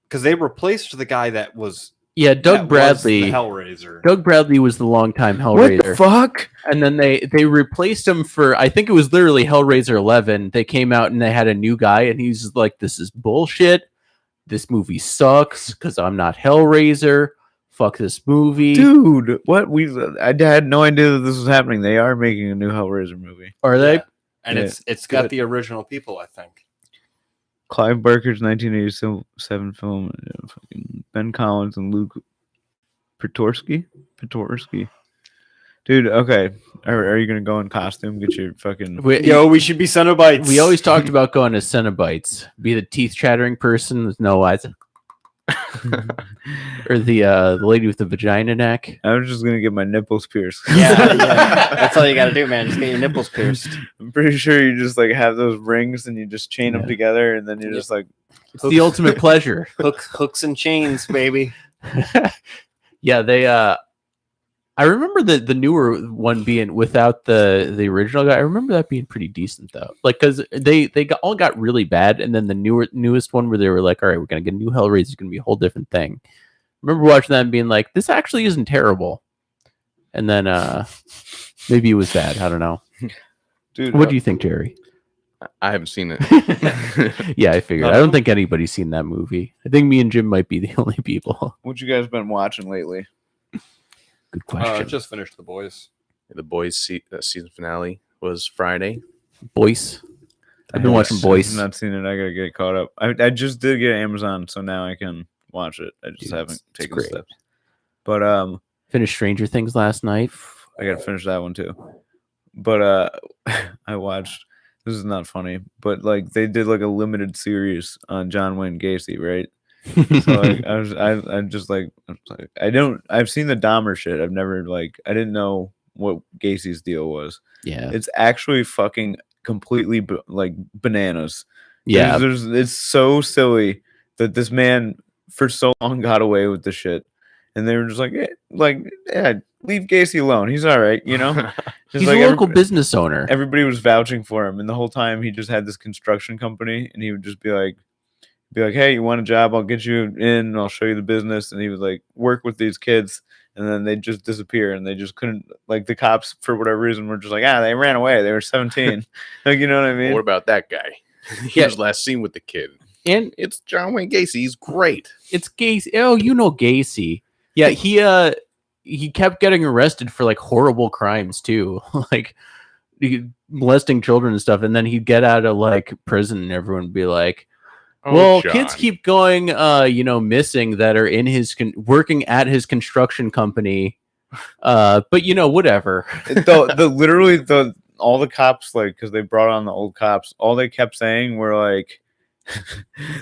Speaker 3: because they replaced the guy that was
Speaker 1: Yeah,
Speaker 3: that
Speaker 1: Doug
Speaker 3: was
Speaker 1: Bradley.
Speaker 3: the Hellraiser.
Speaker 1: Doug Bradley was the longtime
Speaker 2: What the
Speaker 1: Hellraiser,
Speaker 2: fuck?
Speaker 1: and then they replaced him for, I think it was literally Hellraiser 11. They came out and they had a new guy, and he's just like, "This is bullshit. This movie sucks because I'm not Hellraiser. Fuck this movie."
Speaker 2: Dude, what? I had no idea that this was happening. They are making a new Hellraiser movie.
Speaker 1: Are they?
Speaker 3: Yeah. And
Speaker 2: Yeah.
Speaker 3: it's got
Speaker 2: Good.
Speaker 3: the original people, I think.
Speaker 2: Clive Barker's 1987 film, fucking Ben Collins and Luke Petorsky. Dude, okay. Are you gonna go in costume? Get your fucking.
Speaker 3: We should be Cenobites.
Speaker 1: We always talked about going to Cenobites. Be the teeth chattering person with no eyes, or the lady with the vagina neck.
Speaker 2: I was just gonna get my nipples pierced.
Speaker 3: yeah. That's all you got to do, man. Just get your nipples pierced.
Speaker 2: I'm pretty sure you just like have those rings and you just chain them
Speaker 1: Yeah.
Speaker 2: together, and then you're just like,
Speaker 1: It's the ultimate pleasure.
Speaker 3: Hooks and chains, baby.
Speaker 1: Yeah, they. I remember the newer one being without the original guy. I remember that being pretty decent though, like because they all got really bad, and then the newest one where they were like, all right, we're gonna get a new Hellraiser, it's gonna be a whole different thing. I remember watching that and being like, this actually isn't terrible, and then maybe it was bad. I don't know.
Speaker 2: dude,
Speaker 1: What do you think, Jerry?
Speaker 4: I haven't seen it.
Speaker 1: Yeah, I figured. I don't think anybody's seen that movie. I think me and Jim might be the only people.
Speaker 2: what you guys been watching lately?
Speaker 1: Good question.
Speaker 3: Just finished The Boys.
Speaker 4: The Boys season finale was Friday.
Speaker 1: Boys. I've been watching Boys.
Speaker 2: I've not seen it. I gotta get caught up. I just did get Amazon, so now I can watch it. I just
Speaker 1: Dude,
Speaker 2: haven't
Speaker 1: it's
Speaker 2: taken
Speaker 1: great.
Speaker 2: steps. But
Speaker 1: Finished Stranger Things last night.
Speaker 2: I gotta finish that one too. But I watched. This is not funny, but like they did like a limited series on John Wayne Gacy, right? So like, I'm just like, I've seen the Dahmer shit. I've never I didn't know what Gacy's deal was.
Speaker 1: Yeah.
Speaker 2: It's actually fucking completely like bananas.
Speaker 1: Yeah.
Speaker 2: It's so silly that this man for so long got away with the shit, and they were just like, yeah, leave Gacy alone. He's all right, you know. Just
Speaker 1: He's
Speaker 2: like
Speaker 1: a local business owner.
Speaker 2: everybody was vouching for him, and the whole time he just had this construction company, and he would just be like, hey, you want a job? I'll get you in. I'll show you the business. And he would like work with these kids, and then they just disappear, and they just couldn't. Like the cops, for whatever reason, were just like, they ran away. They were 17. Like, you know what I mean?
Speaker 4: What about that guy? He
Speaker 1: Yeah.
Speaker 4: was last seen with the kid.
Speaker 1: And
Speaker 4: It's John Wayne Gacy. He's great.
Speaker 1: it's Gacy. Oh, you know Gacy. Yeah, he kept getting arrested for like horrible crimes too, like molesting children and stuff. And then he'd get out of like prison, and everyone would be like,
Speaker 4: Oh,
Speaker 1: "Well,
Speaker 4: John.
Speaker 1: kids keep going, missing that are in his working at his construction company." But whatever.
Speaker 2: All the cops, like, because they brought on the old cops, all they kept saying were like,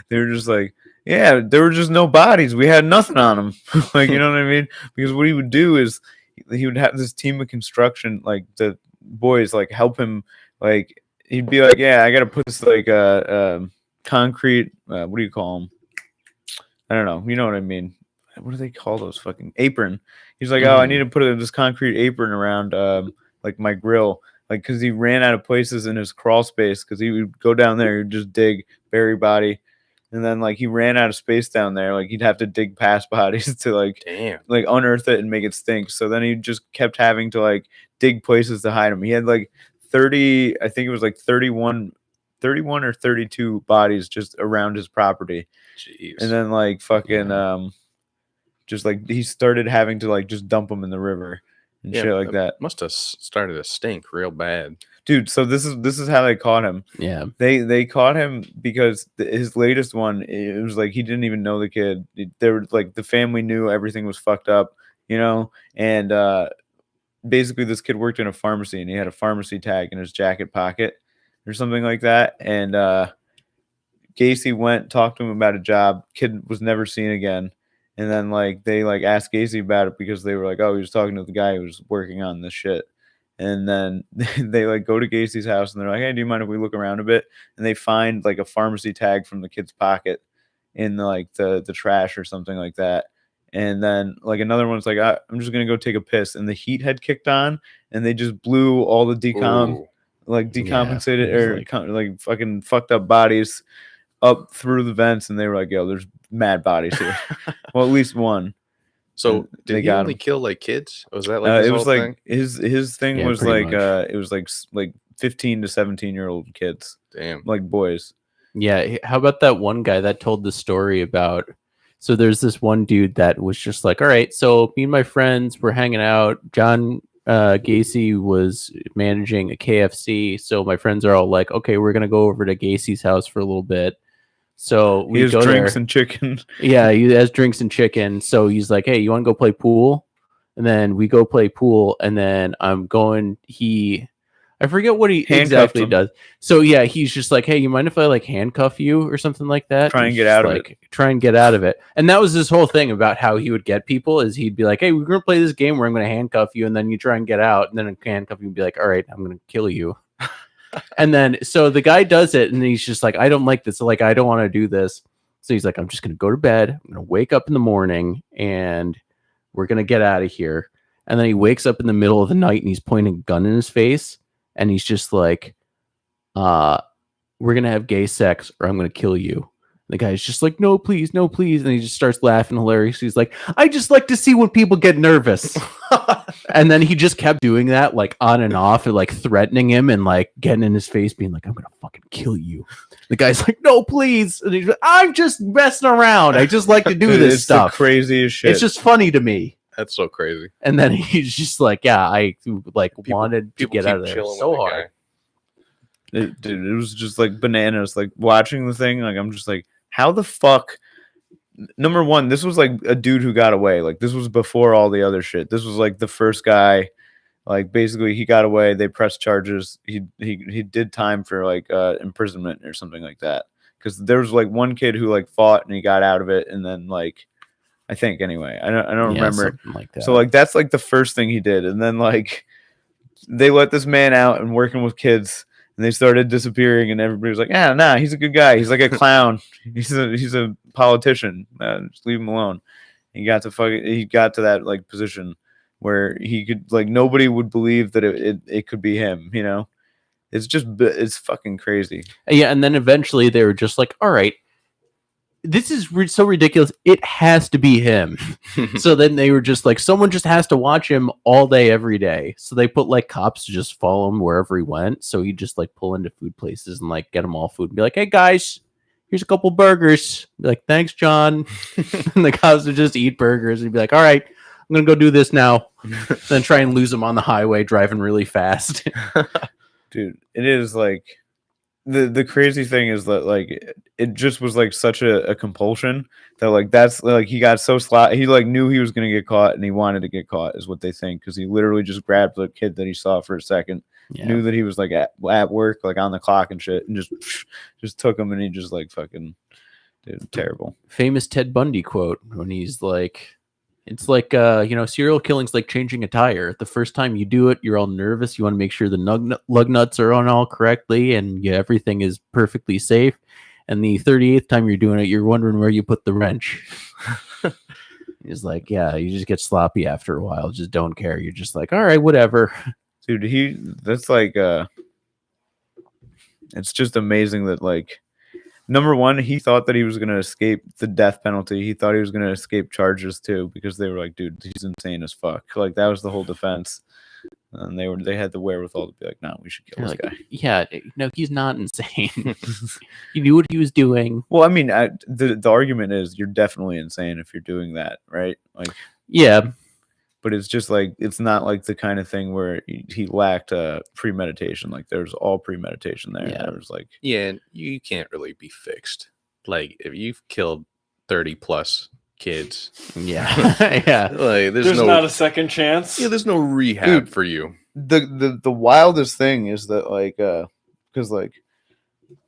Speaker 2: they were just like, yeah, there were just no bodies. We had nothing on them. Like, you know what I mean? Because what he would do is he would have this team of construction, like the boys, like help him. Like he'd be like, yeah, I got to put this like concrete. What do you call them? I don't know. You know what I mean? What do they call those fucking apron? He's like, oh, I need to put this concrete apron around like my grill. Like, because he ran out of places in his crawl space, because he would go down there, he'd just dig, bury body, and then like he ran out of space down there. Like he'd have to dig past bodies to like
Speaker 4: Damn.
Speaker 2: unearth it and make it stink. So then he just kept having to like dig places to hide them. He had like 30, I think it was like 31 or 32 bodies just around his property.
Speaker 4: Jeez.
Speaker 2: And then like fucking just like he started having to like just dump them in the river and shit like that.
Speaker 4: Must have started to stink real bad.
Speaker 2: Dude, so this is how they caught him.
Speaker 1: Yeah.
Speaker 2: They caught him because his latest one, it was like he didn't even know the kid. They were like the family knew everything was fucked up, you know, and basically this kid worked in a pharmacy and he had a pharmacy tag in his jacket pocket or something like that. And Gacy went, talked to him about a job. Kid was never seen again. And then like they like asked Gacy about it because they were like, oh, he was talking to the guy who was working on this shit. And then they like go to Gacy's house and they're like, hey, do you mind if we look around a bit? And they find like a pharmacy tag from the kid's pocket in the trash or something like that. And then like another one's like, I'm just gonna go take a piss, and the heat had kicked on, and they just blew all the decompensated or like fucking fucked up bodies up through the vents, and they were like, yo, there's mad bodies here. Well, at least one.
Speaker 4: So
Speaker 2: And they
Speaker 4: did he
Speaker 2: got
Speaker 4: only
Speaker 2: him.
Speaker 4: kill like kids? Was that like his
Speaker 2: It was
Speaker 4: whole
Speaker 2: like
Speaker 4: thing?
Speaker 2: his thing
Speaker 1: Yeah,
Speaker 2: was
Speaker 1: pretty
Speaker 2: like
Speaker 1: much.
Speaker 2: it was like 15 to 17-year-old kids,
Speaker 4: Damn.
Speaker 2: like boys.
Speaker 1: Yeah. How about that one guy that told the story about? So there's this one dude that was just like, all right, so me and my friends were hanging out. John Gacy was managing a KFC. So my friends are all like, okay, we're going to go over to Gacy's house for a little bit. So
Speaker 2: He
Speaker 1: we
Speaker 2: has
Speaker 1: go
Speaker 2: drinks
Speaker 1: there.
Speaker 2: and chicken.
Speaker 1: Yeah, he has drinks and chicken. So he's like, hey, you want to go play pool? And then we go play pool. And then I forget what he
Speaker 2: Handcuffed
Speaker 1: exactly
Speaker 2: him.
Speaker 1: does. So yeah, he's just like, hey, you mind if I like handcuff you or something like that?
Speaker 2: Try and
Speaker 1: He's
Speaker 2: get
Speaker 1: just
Speaker 2: out of
Speaker 1: like, Try and get out of it. And that was his whole thing about how he would get people is he'd be like, hey, we're going to play this game where I'm going to handcuff you. And then you try and get out. And then I handcuff you and be like, all right, I'm going to kill you. And then, so the guy does it. And he's just like, I don't like this. Like, I don't want to do this. So he's like, I'm just going to go to bed. I'm going to wake up in the morning and we're going to get out of here. And then he wakes up in the middle of the night and he's pointing a gun in his face. And he's just like, we're going to have gay sex or I'm going to kill you. And the guy's just like, no, please, no, please. And he just starts laughing hilarious. He's like, I just like to see when people get nervous. And then he just kept doing that, like on and off, and like threatening him and like getting in his face, being like, I'm going to fucking kill you. The guy's like, no, please. And he's like, I'm just messing around. I just like to do
Speaker 2: Dude,
Speaker 1: this
Speaker 2: it's
Speaker 1: stuff.
Speaker 2: the craziest shit.
Speaker 1: It's just funny to me.
Speaker 4: That's so crazy.
Speaker 1: And then he's just like, yeah, I like wanted to
Speaker 4: People
Speaker 1: get
Speaker 4: keep
Speaker 1: out of there
Speaker 4: chilling
Speaker 1: so
Speaker 4: with the
Speaker 1: hard.
Speaker 4: guy.
Speaker 2: Dude, it was just like bananas. Like watching the thing, like I'm just like, how the fuck? Number one, this was like a dude who got away. Like this was before all the other shit. This was like the first guy. Like basically, he got away. They pressed charges. He did time for like imprisonment or something like that. Because there was like one kid who like fought and he got out of it, and then like I think anyway, I don't
Speaker 1: Yeah,
Speaker 2: remember.
Speaker 1: something like that.
Speaker 2: So like that's like the first thing he did, and then like they let this man out and working with kids, and they started disappearing, and everybody was like, "Yeah, nah, he's a good guy. He's like a clown. he's a politician. Just leave him alone." He got to that like position where he could like nobody would believe that it could be him. You know, it's fucking crazy.
Speaker 1: Yeah, and then eventually they were just like, all right, this is so ridiculous. It has to be him. So then they were just like, someone just has to watch him all day, every day. So they put like cops to just follow him wherever he went. So he'd just like pull into food places and like get them all food and be like, hey guys, here's a couple burgers. Be like, thanks, John. And the cops would just eat burgers and be like, all right, I'm going to go do this now. Then try and lose him on the highway driving really fast.
Speaker 2: Dude, it is like the crazy thing is that like it just was like such a compulsion that like that's like he got so he like knew he was gonna get caught and he wanted to get caught is what they think, because he literally just grabbed the kid that he saw for a second, knew that he was like at work, like on the clock and shit, and just took him, and he just like fucking dude, terrible.
Speaker 1: Famous Ted Bundy quote when he's like, it's like, serial killing's like changing a tire. The first time you do it, you're all nervous. You want to make sure the lug nuts are on all correctly and everything is perfectly safe. And the 38th time you're doing it, you're wondering where you put the wrench. He's like, yeah, you just get sloppy after a while. Just don't care. You're just like, all right, whatever.
Speaker 2: Dude, that's like, it's just amazing that like, number one, he thought that he was going to escape the death penalty. He thought he was going to escape charges too, because they were like, dude, he's insane as fuck. Like that was the whole defense. And they had the wherewithal to be like, no, we should kill this
Speaker 1: Like,
Speaker 2: guy.
Speaker 1: yeah, no, he's not insane. He knew what he was doing.
Speaker 2: Well, I mean, the argument is you're definitely insane if you're doing that, right? Like,
Speaker 1: Yeah,
Speaker 2: but it's just like it's not like the kind of thing where he lacked premeditation. Like there's all premeditation there.
Speaker 1: Yeah.
Speaker 2: There was like,
Speaker 4: Yeah, you can't really be fixed. Like if you've killed 30 plus kids,
Speaker 1: yeah, yeah.
Speaker 4: like there's
Speaker 3: There's
Speaker 4: no
Speaker 3: not a second chance.
Speaker 4: there's no rehab
Speaker 2: Dude.
Speaker 4: for you.
Speaker 2: the wildest thing is that like because like,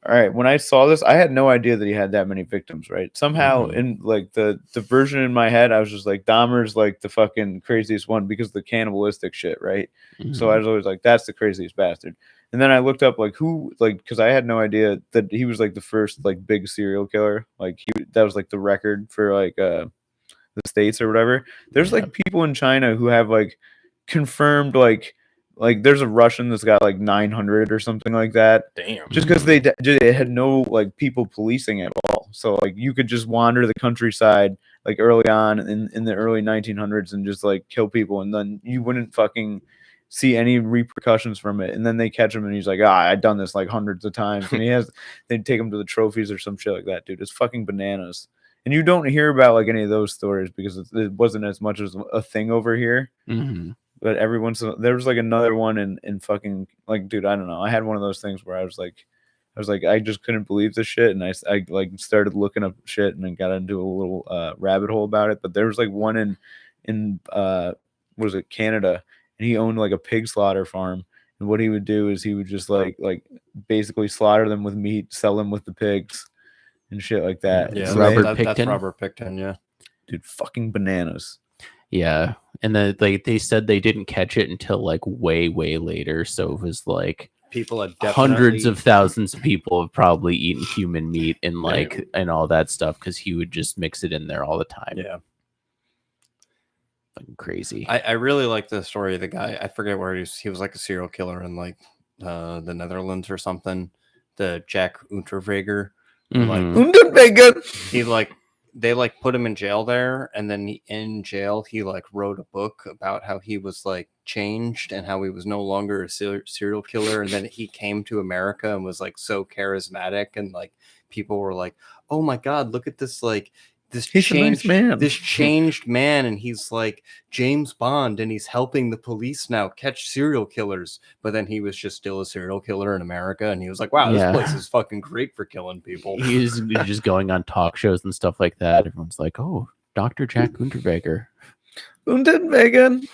Speaker 2: all right, when I saw this, I had no idea that he had that many victims, right? Somehow
Speaker 1: Mhm.
Speaker 2: in like the version in my head, I was just like, Dahmer's like the fucking craziest one because of the cannibalistic shit, right? So I was always like, that's the craziest bastard. And then I looked up like who, like, because I had no idea that he was like the first like big serial killer. Like that was like the record for like the States or whatever. There's like people in China who have like confirmed like there's a Russian that's got like 900 or something like that.
Speaker 4: Damn.
Speaker 2: Just because they had no like people policing it at all. So like you could just wander the countryside like early on in the early 1900s and just like kill people, and then you wouldn't fucking see any repercussions from it. And then they catch him and he's like, I've done this like hundreds of times. And they'd take him to the trophies or some shit like that, dude. It's fucking bananas. And you don't hear about like any of those stories because it wasn't as much as a thing over here.
Speaker 1: Mhm.
Speaker 2: But every once in a, there was like another one in fucking like, dude, I don't know. I had one of those things where I was like, I just couldn't believe this shit. And I like started looking up shit and then got into a little rabbit hole about it. But there was like one in what was it, Canada, and he owned like a pig slaughter farm. And what he would do is he would just like basically slaughter them with meat, sell them with the pigs and shit like that.
Speaker 3: Yeah,
Speaker 2: So
Speaker 1: Robert
Speaker 3: that's
Speaker 1: Picton?
Speaker 3: Robert Picton. Yeah.
Speaker 2: dude, fucking bananas.
Speaker 1: Yeah, and then they said they didn't catch it until like way later. So it was like
Speaker 3: People had
Speaker 1: hundreds of thousands of people have probably eaten human meat and like and all that stuff because he would just mix it in there all the time.
Speaker 3: Yeah.
Speaker 1: Fucking crazy.
Speaker 3: I really like the story of the guy. I forget where he was like a serial killer in like the Netherlands or something. The Jack Unterweger.
Speaker 1: Mhm.
Speaker 3: He like they like put him in jail there, and then in jail he like wrote a book about how he was like changed and how he was no longer a serial killer, and then he came to America and was like so charismatic, and like people were like, oh my god, look at this, like this
Speaker 2: He's a nice man.
Speaker 3: this changed man, and he's like James Bond, and he's helping the police now catch serial killers. But then he was just still a serial killer in America, and he was like, wow,
Speaker 1: Yeah.
Speaker 3: this place is fucking great for killing people.
Speaker 1: He's just going on talk shows and stuff like that. Everyone's like, "Oh, Dr. Jack Unterweger."
Speaker 2: Unterweger.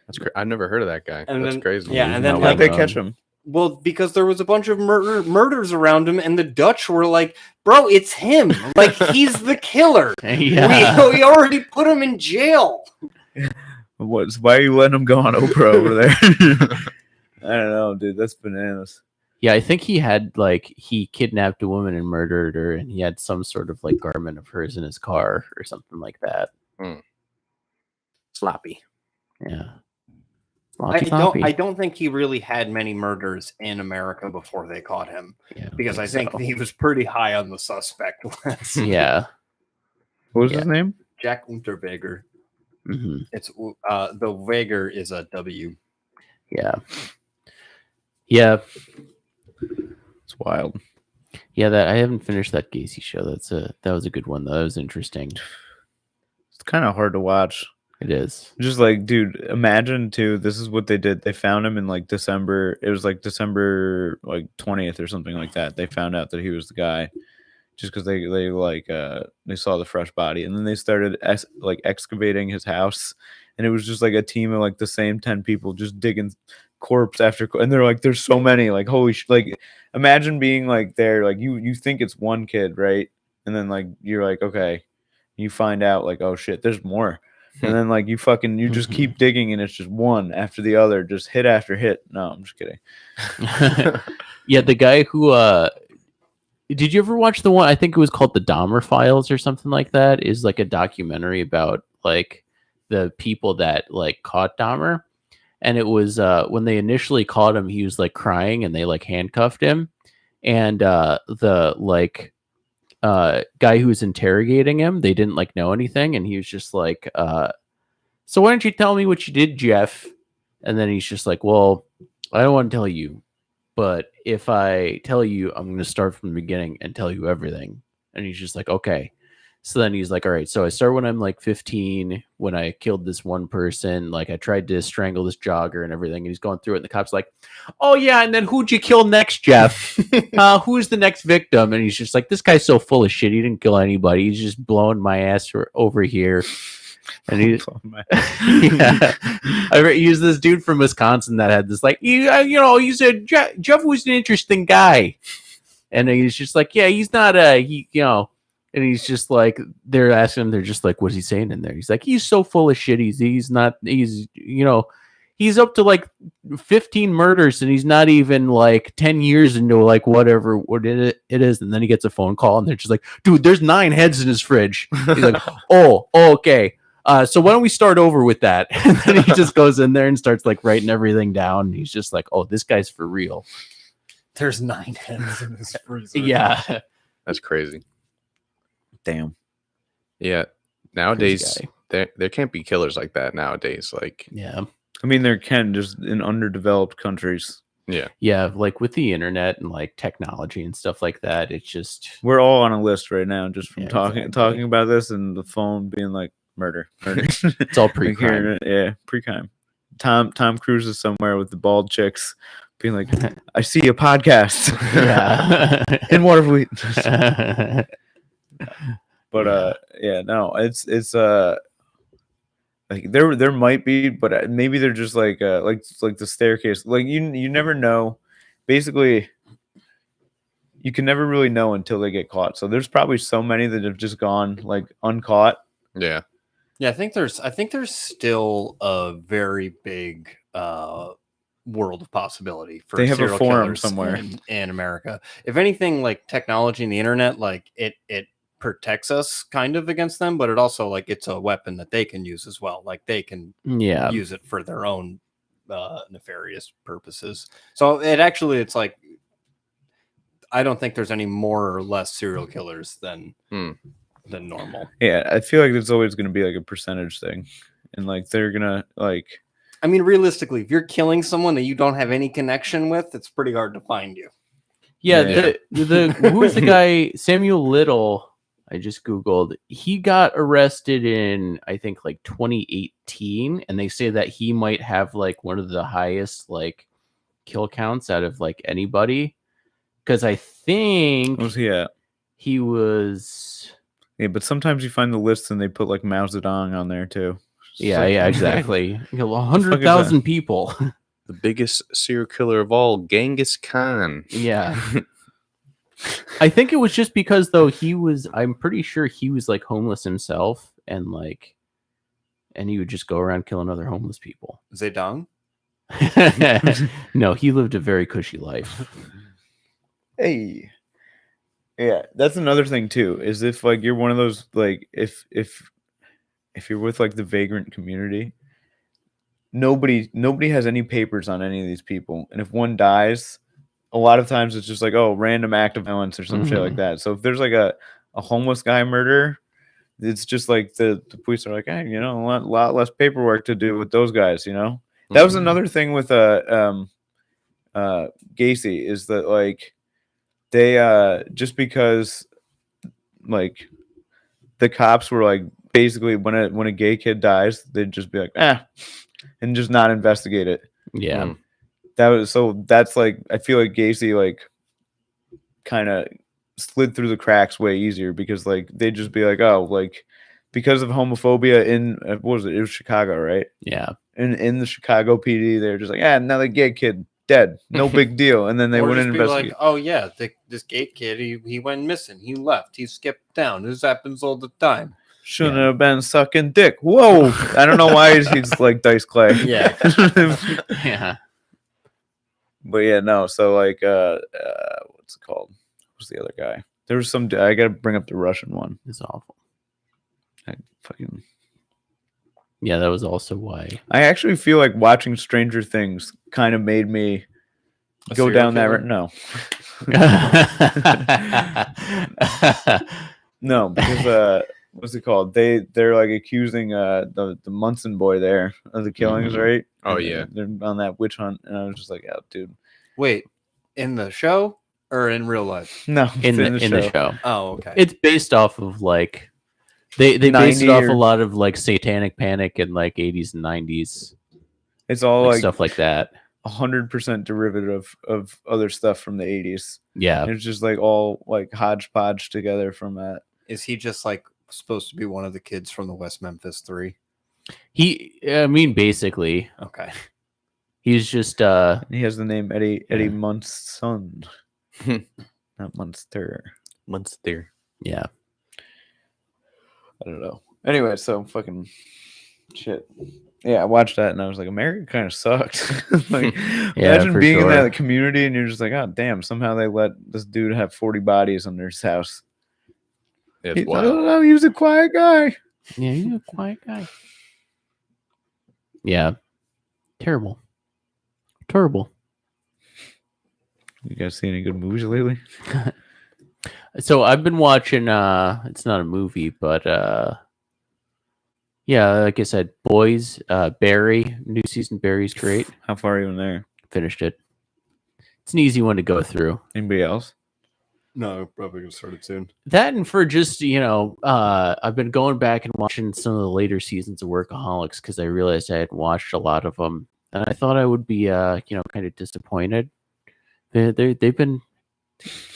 Speaker 4: That's crazy. I've never heard of that guy.
Speaker 3: And
Speaker 4: That's
Speaker 3: then-
Speaker 4: crazy.
Speaker 3: yeah, and then,
Speaker 1: No,
Speaker 2: How'd
Speaker 3: like,
Speaker 2: they catch him?
Speaker 3: well, because there was a bunch of murders around him, and the Dutch were like, bro, it's him. Like, he's the killer.
Speaker 1: Yeah.
Speaker 3: We already put him in jail.
Speaker 2: Why are you letting him go on Oprah over there? I don't know, dude. That's bananas.
Speaker 1: Yeah, I think he had like he kidnapped a woman and murdered her, and he had some sort of like garment of hers in his car or something like that.
Speaker 4: Sloppy.
Speaker 1: Yeah.
Speaker 3: I don't think he really had many murders in America before they caught him,
Speaker 1: Yeah,
Speaker 3: because I think
Speaker 1: so.
Speaker 3: he was pretty high on the suspect list.
Speaker 1: Yeah.
Speaker 2: What was
Speaker 1: Yeah.
Speaker 2: his name?
Speaker 3: Jack Unterweger.
Speaker 1: Hmm.
Speaker 3: It's the Weger is a W.
Speaker 1: Yeah. Yeah.
Speaker 2: It's wild.
Speaker 1: Yeah, that I haven't finished that Gacy show. That was a good one though. That was interesting.
Speaker 2: It's kind of hard to watch.
Speaker 1: It is.
Speaker 2: Just like, dude, imagine too. This is what they did. They found him in like December. It was like December like 20th or something like that. They found out that he was the guy, just because they saw the fresh body, and then they started excavating his house, and it was just like a team of like the same 10 people just digging corpse after, and they're like, there's so many, like holy like imagine being like there, like you think it's one kid, right? And then like you're like, okay, you find out like, oh shit, there's more. And then like you just keep digging, and it's just one after the other, just hit after hit. No, I'm just kidding.
Speaker 1: Yeah, the guy who did you ever watch the one, I think it was called the Dahmer Files or something like that, is like a documentary about like the people that like caught Dahmer. And it was when they initially caught him, he was like crying and they like handcuffed him. and the like guy who was interrogating him, they didn't like know anything, and he was just like, so why don't you tell me what you did, Jeff? And then he's just like, well, I don't want to tell you, but if I tell you, I'm going to start from the beginning and tell you everything. And he's just like, okay. So then he's like, all right, so I start when I'm like 15, when I killed this one person, like I tried to strangle this jogger and everything. And he's going through it. And the cop's like, oh yeah. And then who'd you kill next, Jeff? Who's the next victim? And he's just like, this guy's so full of shit. He didn't kill anybody. He's just blowing my ass over here. And he's yeah. He's this dude from Wisconsin that had this like, you know, he said Jeff was an interesting guy. And he's just like, yeah, he's not you know. And he's just like, they're asking him, they're just like, what's he saying in there? He's like, he's so full of shit. He's you know, he's up to like 15 murders and he's not even like 10 years into like whatever it is. And then he gets a phone call and they're just like, dude, there's 9 heads in his fridge. He's like, oh, okay. So why don't we start over with that? And then he just goes in there and starts like writing everything down. And he's just like, oh, this guy's for real.
Speaker 3: There's 9 heads in this freezer.
Speaker 1: Yeah.
Speaker 4: That's crazy.
Speaker 2: Damn.
Speaker 4: Yeah. Nowadays, there can't be killers like that nowadays. Like,
Speaker 1: yeah.
Speaker 2: I mean, there can, just in underdeveloped countries.
Speaker 1: Yeah, like with the internet and like technology and stuff like that, it's just
Speaker 2: We're all on a list right now, just from
Speaker 1: Yeah,
Speaker 2: talking
Speaker 1: exactly.
Speaker 2: about this, and the phone being like murder.
Speaker 1: it's all
Speaker 2: Like
Speaker 1: pre-crime.
Speaker 2: hearing it, yeah, pre-crime. Tom Cruise is somewhere with the bald chicks, being like, "I see a podcast."
Speaker 1: Yeah.
Speaker 2: And what if we? But
Speaker 1: Yeah.
Speaker 2: yeah, no, it's like there might be, but maybe they're just like the staircase. Like you never know. Basically, you can never really know until they get caught. So there's probably so many that have just gone like uncaught.
Speaker 4: yeah.
Speaker 3: Yeah, I think there's still a very big world of possibility for
Speaker 2: They have a
Speaker 3: serial
Speaker 2: forum
Speaker 3: killers
Speaker 2: somewhere.
Speaker 3: in America. If anything, like technology and the internet, like it protects us kind of against them, but it also like it's a weapon that they can use as well. Like they can
Speaker 1: Yeah.
Speaker 3: use it for their own nefarious purposes. So it's like I don't think there's any more or less serial killers than normal.
Speaker 2: Yeah, I feel like there's always going to be like a percentage thing, and like they're gonna like.
Speaker 3: I mean, realistically, if you're killing someone that you don't have any connection with, it's pretty hard to find you.
Speaker 1: Yeah,
Speaker 2: Yeah.
Speaker 1: the who was the guy? Samuel Little. I just Googled. He got arrested in I think like 2018, and they say that he might have like one of the highest like kill counts out of like anybody. Because I think
Speaker 2: What was he at?
Speaker 1: he was.
Speaker 2: Yeah, but sometimes you find the lists and they put like Mao Zedong on there too. It's
Speaker 1: Yeah,
Speaker 2: like,
Speaker 1: yeah, exactly.
Speaker 2: fuck is
Speaker 1: 100,000 people.
Speaker 4: The biggest serial killer of all, Genghis Khan.
Speaker 1: Yeah. I think it was just because though I'm pretty sure he was like homeless himself and he would just go around killing other homeless people.
Speaker 3: Zedong?
Speaker 1: No, he lived a very cushy life.
Speaker 2: Hey. Yeah, that's another thing too. Is if like you're one of those like if you're with like the vagrant community, nobody has any papers on any of these people, and if one dies, a lot of times it's just like, oh, random act of violence or some shit like that. So if there's like a homeless guy murder, it's just like the police are like, hey, you know, a lot less paperwork to do with those guys, you know. That was another thing with Gacy, is that like they just because like the cops were like basically when a gay kid dies, they'd just be like, and just not investigate it.
Speaker 1: Yeah.
Speaker 2: That's like, I feel like Gacy like kind of slid through the cracks way easier because like they'd just be like, oh, like because of homophobia in what was it? It was Chicago, right?
Speaker 1: Yeah.
Speaker 2: In the Chicago PD, they're just like, another gay kid dead, no big deal, and then they
Speaker 3: Or
Speaker 2: wouldn't
Speaker 3: just be
Speaker 2: investigate.
Speaker 3: like, oh yeah, this gay kid, he went missing, he left, he skipped town. This happens all the time.
Speaker 2: Shouldn't have been sucking dick. Whoa, I don't know why he's like Dice Clay.
Speaker 3: Yeah.
Speaker 1: Yeah.
Speaker 2: But yeah, no. So like, what's it called? Who's the other guy? There was some. I gotta bring up the Russian one.
Speaker 1: It's awful.
Speaker 2: Fucking.
Speaker 1: Yeah, that was also why.
Speaker 2: I actually feel like watching Stranger Things kind of made me
Speaker 3: A
Speaker 2: go
Speaker 3: serial
Speaker 2: down that
Speaker 3: killer?
Speaker 2: route. No, No, because what's it called? They're like accusing the Munson boy there of the killings,
Speaker 1: Mhm.
Speaker 2: right?
Speaker 4: Oh,
Speaker 2: And
Speaker 4: yeah.
Speaker 2: they're on that witch hunt, and I was just like, oh, dude,
Speaker 3: Wait, in the show or in real life?
Speaker 2: no,
Speaker 1: in
Speaker 2: it's
Speaker 1: the show.
Speaker 3: Oh, okay.
Speaker 1: It's based off of like they based it
Speaker 2: 90
Speaker 1: off a
Speaker 2: or-
Speaker 1: lot of like Satanic Panic in like 80s and 90s,
Speaker 2: It's all
Speaker 1: like
Speaker 2: like
Speaker 1: stuff like that.
Speaker 2: 100% derivative of other stuff from the 80s.
Speaker 1: Yeah.
Speaker 2: It's just like all like hodgepodge together from that.
Speaker 3: Is he just like supposed to be one of the kids from the West Memphis 3?
Speaker 1: I mean, basically,
Speaker 3: Okay.
Speaker 1: he's just
Speaker 2: And he has the name Eddie
Speaker 1: Yeah.
Speaker 2: Munson, not Munster.
Speaker 4: Munster.
Speaker 1: yeah.
Speaker 2: I don't know. Anyway, so fucking shit. Yeah, I watched that and I was like, America kind of sucked. Like, imagine
Speaker 1: for
Speaker 2: being in
Speaker 1: sure.
Speaker 2: that community and you're just like, oh damn, somehow they let this dude have 40 bodies under his house.
Speaker 4: It's
Speaker 2: I
Speaker 4: wild.
Speaker 2: don't know, he was a quiet guy.
Speaker 1: Yeah, you're a quiet guy. Yeah. Terrible.
Speaker 2: You guys see any good movies lately?
Speaker 1: So I've been watching it's not a movie, but yeah, like I said, Boys, Barry, new season Barry's great.
Speaker 2: How far are you in there?
Speaker 1: Finished it. It's an easy one to go through.
Speaker 2: Anybody else?
Speaker 3: No, probably gonna start it soon.
Speaker 1: That and for just, I've been going back and watching some of the later seasons of Workaholics because I realized I hadn't watched a lot of them. And I thought I would be kind of disappointed. They've been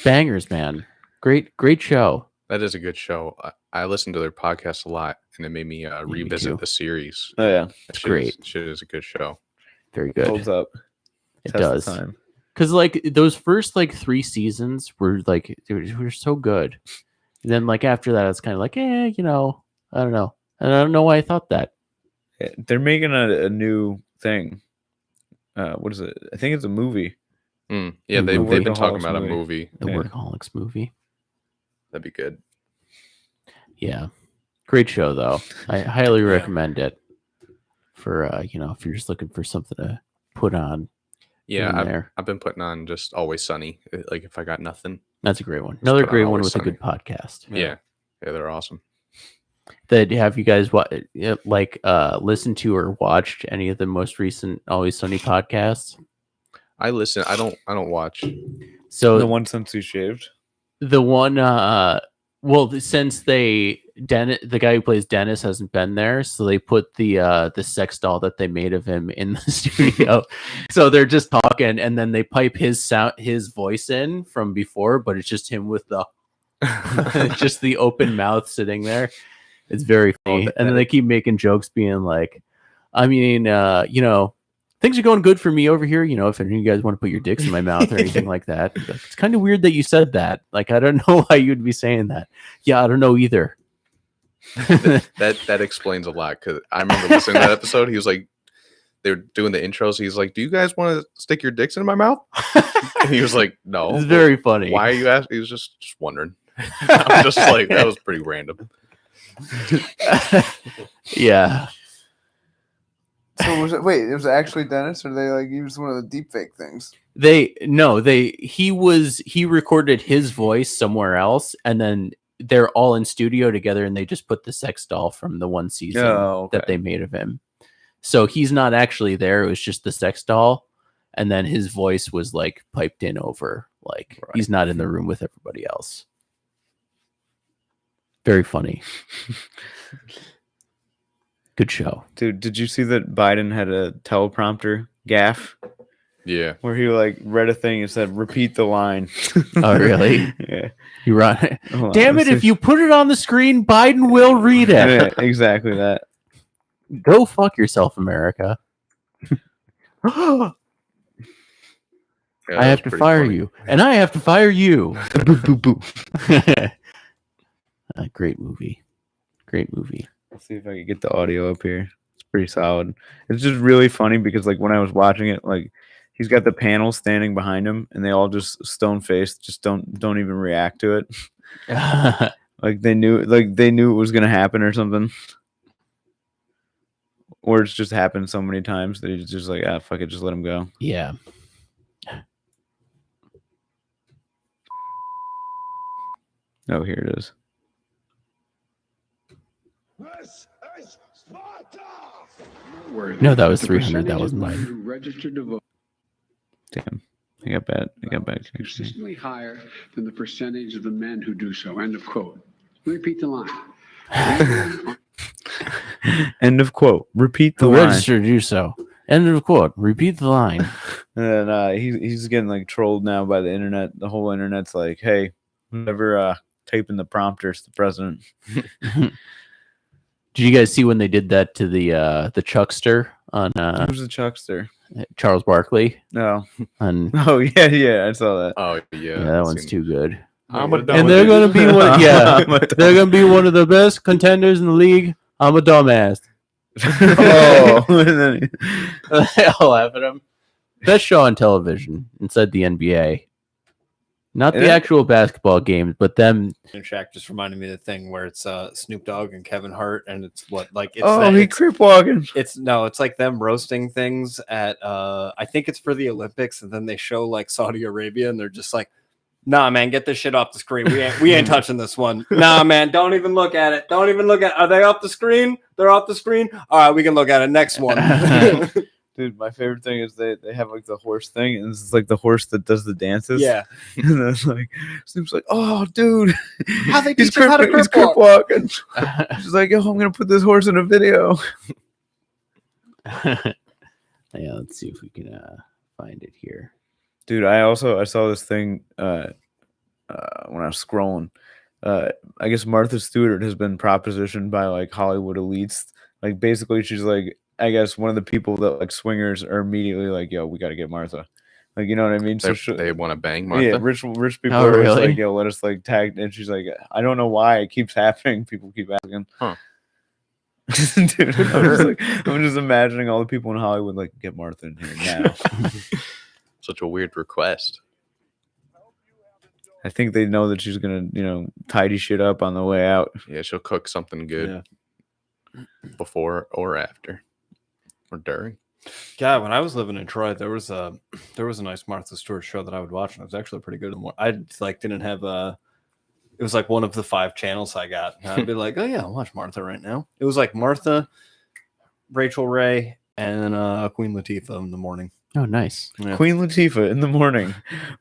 Speaker 1: bangers, man. Great show.
Speaker 4: That is a good show. I listen to their podcast a lot, and it made me
Speaker 1: me
Speaker 4: revisit
Speaker 1: too.
Speaker 4: the series.
Speaker 2: Oh yeah,
Speaker 4: That
Speaker 1: great.
Speaker 4: Shit is a good show.
Speaker 1: Very good.
Speaker 2: holds up.
Speaker 1: It
Speaker 2: Test of
Speaker 1: does.
Speaker 2: time.
Speaker 1: Because like those first like 3 seasons were like they were so good. And then like after that it's kind of like, I don't know. And I don't know why I thought that.
Speaker 2: Yeah, they're making a new thing. What is it? I think it's a movie.
Speaker 4: Yeah,
Speaker 1: The
Speaker 4: they've been talking
Speaker 2: Workaholics
Speaker 4: about a
Speaker 2: movie.
Speaker 4: movie.
Speaker 1: The
Speaker 2: Yeah.
Speaker 1: Workaholics movie.
Speaker 4: That'd be good.
Speaker 1: Yeah. Great show though. I highly
Speaker 4: Yeah.
Speaker 1: recommend it for if you're just looking for something to put on.
Speaker 4: Yeah,
Speaker 1: in there.
Speaker 4: I've been putting on just Always Sunny. Like if I got nothing.
Speaker 1: That's a great one. Another
Speaker 4: put on
Speaker 1: great one
Speaker 4: Always
Speaker 1: with
Speaker 4: Sunny.
Speaker 1: a good podcast.
Speaker 4: Yeah, they're awesome.
Speaker 1: That have you guys listened to or watched any of the most recent Always Sunny podcasts?
Speaker 4: I listen. I don't watch.
Speaker 1: So
Speaker 2: The one since he shaved.
Speaker 1: the one since the guy who plays Dennis hasn't been there, so they put the sex doll that they made of him in the studio. So they're just talking and then they pipe his voice in from before, but it's just him with the just the open mouth sitting there. It's very funny. And then they keep making jokes being like, I mean, things are going good for me over here. If any of you guys want to put your dicks in my mouth or anything like that. It's kind of weird that you said that. Like, I don't know why you'd be saying that. Yeah, I don't know either.
Speaker 4: That explains a lot because I remember listening to that episode. He was like, they were doing the intros. He's like, "Do you guys want to stick your dicks in my mouth?" And he was like, "No."
Speaker 1: It's very funny.
Speaker 4: Why are you asking? He was just wondering. I'm just like, that was pretty random.
Speaker 1: Yeah.
Speaker 2: So was it? Wait, it was actually Dennis, or they like used one of the deep fake things?
Speaker 1: He recorded his voice somewhere else and then they're all in studio together and they just put the sex doll from the one season that they made of him. So he's not actually there. It was just the sex doll. And then his voice was like piped in over. Like he's not in the room with everybody else. Very funny. Good show.
Speaker 2: Dude, did you see that Biden had a teleprompter gaffe
Speaker 4: Yeah.
Speaker 2: where he like read a thing and said, "Repeat the line."
Speaker 1: Oh, really?
Speaker 2: Yeah.
Speaker 1: You're right.
Speaker 2: Hold on,
Speaker 1: Damn it.
Speaker 2: let's
Speaker 1: If
Speaker 2: see.
Speaker 1: you put it on the screen, Biden will read it.
Speaker 2: Yeah, exactly that.
Speaker 1: Go fuck yourself, America.
Speaker 4: Yeah,
Speaker 1: I have to fire you. And I have to fire you.
Speaker 2: Boo, boo, boo.
Speaker 1: Great movie. Great movie.
Speaker 2: Let's see if I can get the audio up here. It's pretty solid. It's just really funny because like when I was watching it, like he's got the panel standing behind him and they all just stone faced, just don't even react to it. Like they knew it was gonna happen or something. Or it's just happened so many times that he's just like, fuck it, just let him go.
Speaker 1: Yeah.
Speaker 2: Oh, here it is.
Speaker 1: No, that was
Speaker 5: The
Speaker 1: 300. That
Speaker 5: percentage of
Speaker 1: wasn't
Speaker 5: men
Speaker 1: mine.
Speaker 5: who registered to vote
Speaker 2: Damn. I got bad connection.
Speaker 5: consistently higher than the percentage of the men who do so. End of quote. Let me repeat the line.
Speaker 2: End of quote. Repeat the
Speaker 1: Who
Speaker 2: line.
Speaker 1: registered to do so? End of quote. Repeat the line.
Speaker 2: And then he's getting like trolled now by the internet. The whole internet's like, hey, whoever typing the prompters, the president.
Speaker 1: Did you guys see when they did that to the Chuckster on
Speaker 2: Who's the Chuckster?
Speaker 1: Charles Barkley?
Speaker 2: No.
Speaker 1: On
Speaker 2: Oh yeah, I saw that.
Speaker 4: Oh
Speaker 1: yeah, that one's too good.
Speaker 4: I'm a
Speaker 1: And they're gonna be one. Yeah, they're gonna be one of the best contenders in the league. I'm a dumbass.
Speaker 2: Oh, and then
Speaker 1: They all laugh at him. Best show on television inside the NBA. Not the
Speaker 2: Yeah.
Speaker 1: actual basketball games, but them.
Speaker 3: And Shaq just reminded me of the thing where it's Snoop Dogg and Kevin Hart, and it's it's
Speaker 2: he
Speaker 3: it's,
Speaker 2: creep walking.
Speaker 3: it's like them roasting things at I think it's for the Olympics, and then they show like Saudi Arabia, and they're just like, nah, man, get this shit off the screen. We ain't touching this one. Nah, man, don't even look at it. Don't even look at. Are they off the screen? They're off the screen. All right, we can look at it. Next one.
Speaker 2: Dude, my favorite thing is they have like the horse thing, and it's like the horse that does the dances.
Speaker 3: Yeah.
Speaker 2: And then it's like Snoop's like, oh, dude,
Speaker 3: How they
Speaker 2: he's
Speaker 3: teach us how to
Speaker 2: he's
Speaker 3: crip
Speaker 2: crip walking. She's like, yo, I'm gonna put this horse in a video.
Speaker 1: Yeah, let's see if we can find it here.
Speaker 2: Dude, I saw this thing when I was scrolling. I guess Martha Stewart has been propositioned by like Hollywood elites. Like basically, she's like, I guess one of the people that like swingers are immediately like, yo, we got to get Martha. Like, you know what I mean?
Speaker 4: They want to bang Martha.
Speaker 2: Yeah, rich people
Speaker 1: Oh,
Speaker 2: are always
Speaker 1: really?
Speaker 2: like, yo, let us like tag. And she's like, I don't know why it keeps happening. People keep asking.
Speaker 4: Huh.
Speaker 2: Dude, I'm just imagining all the people in Hollywood like, get Martha in here now.
Speaker 4: Such a weird request.
Speaker 2: I think they know that she's gonna, tidy shit up on the way out.
Speaker 4: Yeah, she'll cook something good before or after or during.
Speaker 3: God, when I was living in Troy, there was a nice Martha Stewart show that I would watch, and it was actually pretty good. I like didn't have it was like one of the 5 channels I got. And I'd be like, oh yeah, I'll watch Martha right now. It was like Martha, Rachel Ray, and Queen Latifah in the morning.
Speaker 1: Oh, nice.
Speaker 3: Yeah.
Speaker 2: Queen Latifah in the morning.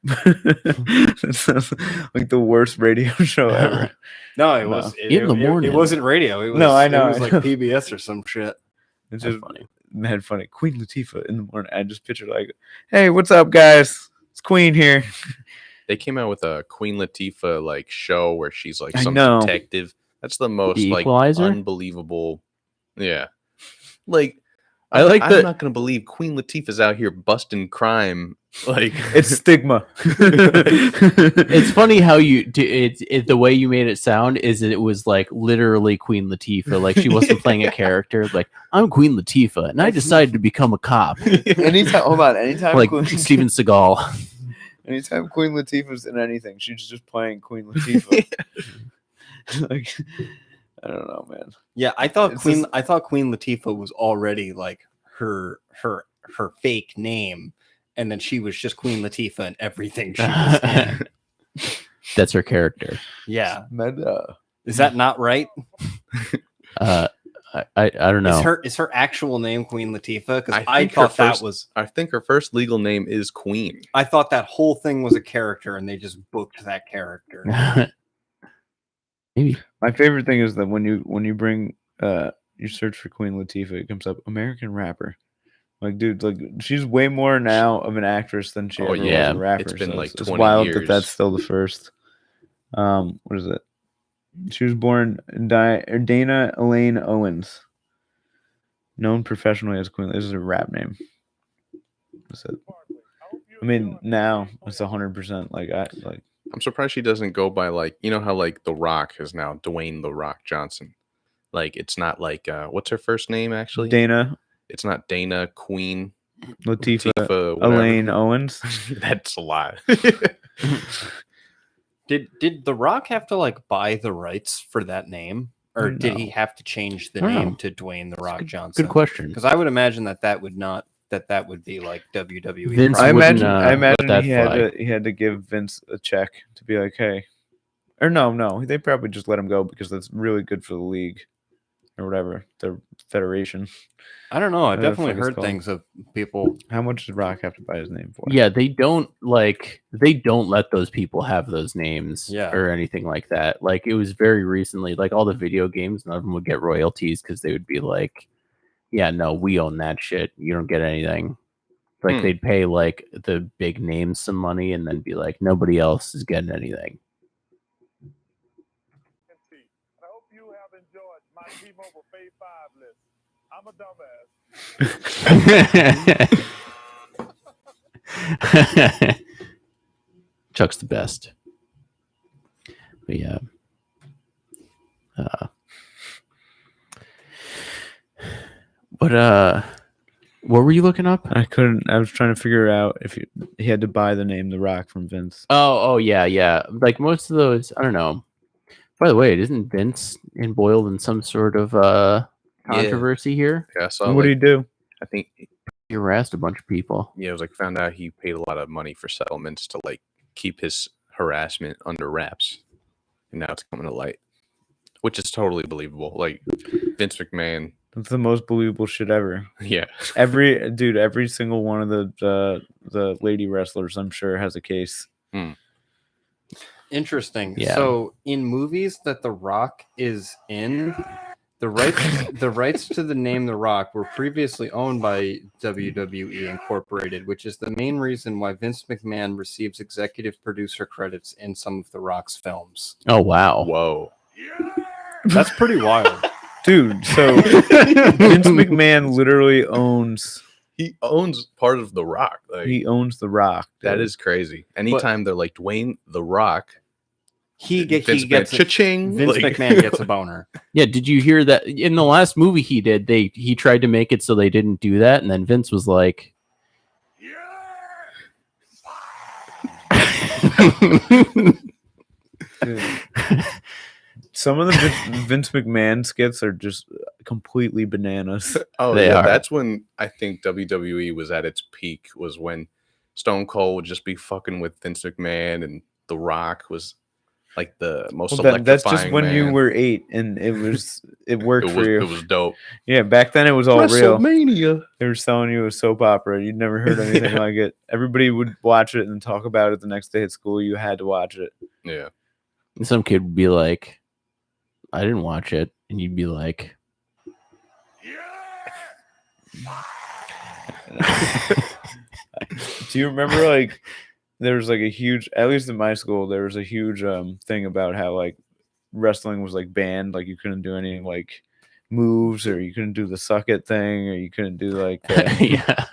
Speaker 2: That sounds like the worst radio show ever.
Speaker 3: No, it was
Speaker 1: In the morning.
Speaker 3: It wasn't radio. It was,
Speaker 2: No, I know,
Speaker 3: It was
Speaker 2: I
Speaker 3: like
Speaker 2: know.
Speaker 3: PBS or some shit.
Speaker 2: It's
Speaker 1: That's
Speaker 2: just
Speaker 1: funny.
Speaker 2: mad funny. Queen Latifah in the morning. I just pictured like, hey, what's up, guys? It's Queen here.
Speaker 4: They came out with a Queen Latifah like show where she's like
Speaker 2: I
Speaker 4: some
Speaker 2: know.
Speaker 4: detective. That's the most
Speaker 1: The
Speaker 4: like
Speaker 1: Equalizer?
Speaker 4: unbelievable. Yeah, like
Speaker 1: I like
Speaker 4: I'm
Speaker 1: that-
Speaker 4: not gonna believe Queen Latifah's out here busting crime. Like
Speaker 2: It's stigma.
Speaker 1: It's funny how you the way you made it sound is that it was like literally Queen Latifah, like she wasn't playing a character. Like, I'm Queen Latifah, and I decided to become a cop,
Speaker 2: anytime
Speaker 1: like
Speaker 2: Queen,
Speaker 1: Steven Seagal.
Speaker 2: anytime Queen Latifah's in anything, she's just playing Queen Latifah. Like, I don't know, man.
Speaker 3: Yeah, I thought
Speaker 2: It's
Speaker 3: Queen Latifah was already like her fake name, and then she was just Queen Latifah and everything she was in.
Speaker 1: That's her character.
Speaker 3: Yeah,
Speaker 2: Meta.
Speaker 3: is that not right?
Speaker 1: I don't know.
Speaker 3: Is her actual name Queen Latifah? Because
Speaker 4: I
Speaker 3: I
Speaker 4: think her
Speaker 3: thought that
Speaker 4: first-
Speaker 3: was.
Speaker 4: I think her first legal name is Queen.
Speaker 3: I thought that whole thing was a character, and they just booked that character.
Speaker 1: Maybe.
Speaker 2: My favorite thing is that when you bring you search for Queen Latifah, it comes up American rapper. Like, dude, like she's way more now of an actress than she
Speaker 4: Oh,
Speaker 2: ever
Speaker 1: yeah.
Speaker 2: was a rapper.
Speaker 4: It's been like
Speaker 2: it's
Speaker 4: 20
Speaker 2: wild
Speaker 4: years.
Speaker 2: that that's still the first. What is it? She was born Dana Elaine Owens, known professionally as Queen. This is a rap name. What's it? I mean, now it's 100%.
Speaker 4: I'm surprised she doesn't go by like how like The Rock is now Dwayne The Rock Johnson. Like it's not like what's her first name actually?
Speaker 2: Dana
Speaker 4: It's not Dana Queen
Speaker 2: Latifah
Speaker 4: Latifah whatever.
Speaker 2: Elaine Owens.
Speaker 4: That's a lot.
Speaker 3: Did The Rock have to like buy the rights for that name, or did he
Speaker 2: No.
Speaker 3: have to change the
Speaker 1: I don't
Speaker 3: name
Speaker 1: know.
Speaker 3: to Dwayne The Rock Johnson?
Speaker 1: Good question.
Speaker 3: Because I would imagine that would not that would be like WWE.
Speaker 1: Vince
Speaker 2: I
Speaker 1: wouldn't,
Speaker 2: imagine
Speaker 1: let that
Speaker 2: he
Speaker 1: fly.
Speaker 2: had to give Vince a check to be like, hey, Or no, they probably just let him go because that's really good for the league or whatever, the federation.
Speaker 3: I don't know. I've
Speaker 2: Whatever the
Speaker 3: definitely
Speaker 2: fuck it's
Speaker 3: heard
Speaker 2: called.
Speaker 3: things of people.
Speaker 2: How much did Rock have to buy his name for?
Speaker 1: Yeah, they don't let those people have those names
Speaker 3: Yeah.
Speaker 1: or anything like that. Like it was very recently, like all the video games, none of them would get royalties because they would be like, yeah, no, we own that shit. You don't get anything. Like they'd pay like the big names some money and then be like, nobody else is getting anything.
Speaker 6: I hope you have enjoyed my T-Mobile Phase 5 list. I'm a dumbass.
Speaker 1: Chuck's the best. But yeah. What were you looking up?
Speaker 2: I couldn't. I was trying to figure out if he had to buy the name The Rock from Vince.
Speaker 1: Oh, yeah. Like most of those, I don't know. By the way, isn't Vince embroiled in some sort of controversy here?
Speaker 4: Yeah, so
Speaker 2: What do you do?
Speaker 4: I think
Speaker 1: He harassed a bunch of people.
Speaker 4: it was like found out he paid a lot of money for settlements to like keep his harassment under wraps, and now it's coming to light, which is totally believable. Like Vince McMahon,
Speaker 2: That's the most believable shit ever.
Speaker 4: yeah,
Speaker 2: Every single one of the lady wrestlers, I'm sure, has a case.
Speaker 3: Interesting.
Speaker 1: Yeah.
Speaker 3: So in movies that The Rock is in, the rights to the name The Rock were previously owned by WWE Incorporated, which is the main reason why Vince McMahon receives executive producer credits in some of The Rock's films.
Speaker 1: Oh, wow.
Speaker 4: whoa,
Speaker 3: That's pretty wild.
Speaker 2: Dude, so Vince McMahon literally owns
Speaker 4: he owns part of The Rock. Like
Speaker 2: The Rock.
Speaker 4: that
Speaker 2: dude.
Speaker 4: is crazy. Anytime they're like Dwayne The Rock,
Speaker 3: He
Speaker 4: Vince
Speaker 3: gets
Speaker 4: McMahon, cha-ching,
Speaker 3: Vince
Speaker 4: like-
Speaker 3: McMahon gets a boner.
Speaker 1: Yeah, did you hear that in the last movie he did? He tried to make it so they didn't do that, and then Vince was like,
Speaker 2: Dude. Some of the Vince McMahon skits are just completely bananas.
Speaker 4: Oh,
Speaker 1: They
Speaker 4: yeah,
Speaker 1: are.
Speaker 4: that's when I think WWE was at its peak. Was when Stone Cold would just be fucking with Vince McMahon, and The Rock was like the most electrifying.
Speaker 2: That's just when you
Speaker 4: man.
Speaker 2: were 8, and it worked for you.
Speaker 4: It was dope.
Speaker 2: Yeah, back then it was all real.
Speaker 4: WrestleMania.
Speaker 2: They were selling you a soap opera. You'd never heard anything like it. Everybody would watch it and talk about it the next day at school. You had to watch it.
Speaker 4: Yeah.
Speaker 1: and some kid would be like, I didn't watch it. And you'd be like,
Speaker 2: Do you remember like there was like a huge, at least in my school, there was a huge thing about how like wrestling was like banned, like you couldn't do any like moves, or you couldn't do the suck it thing, or you couldn't do like
Speaker 1: yeah.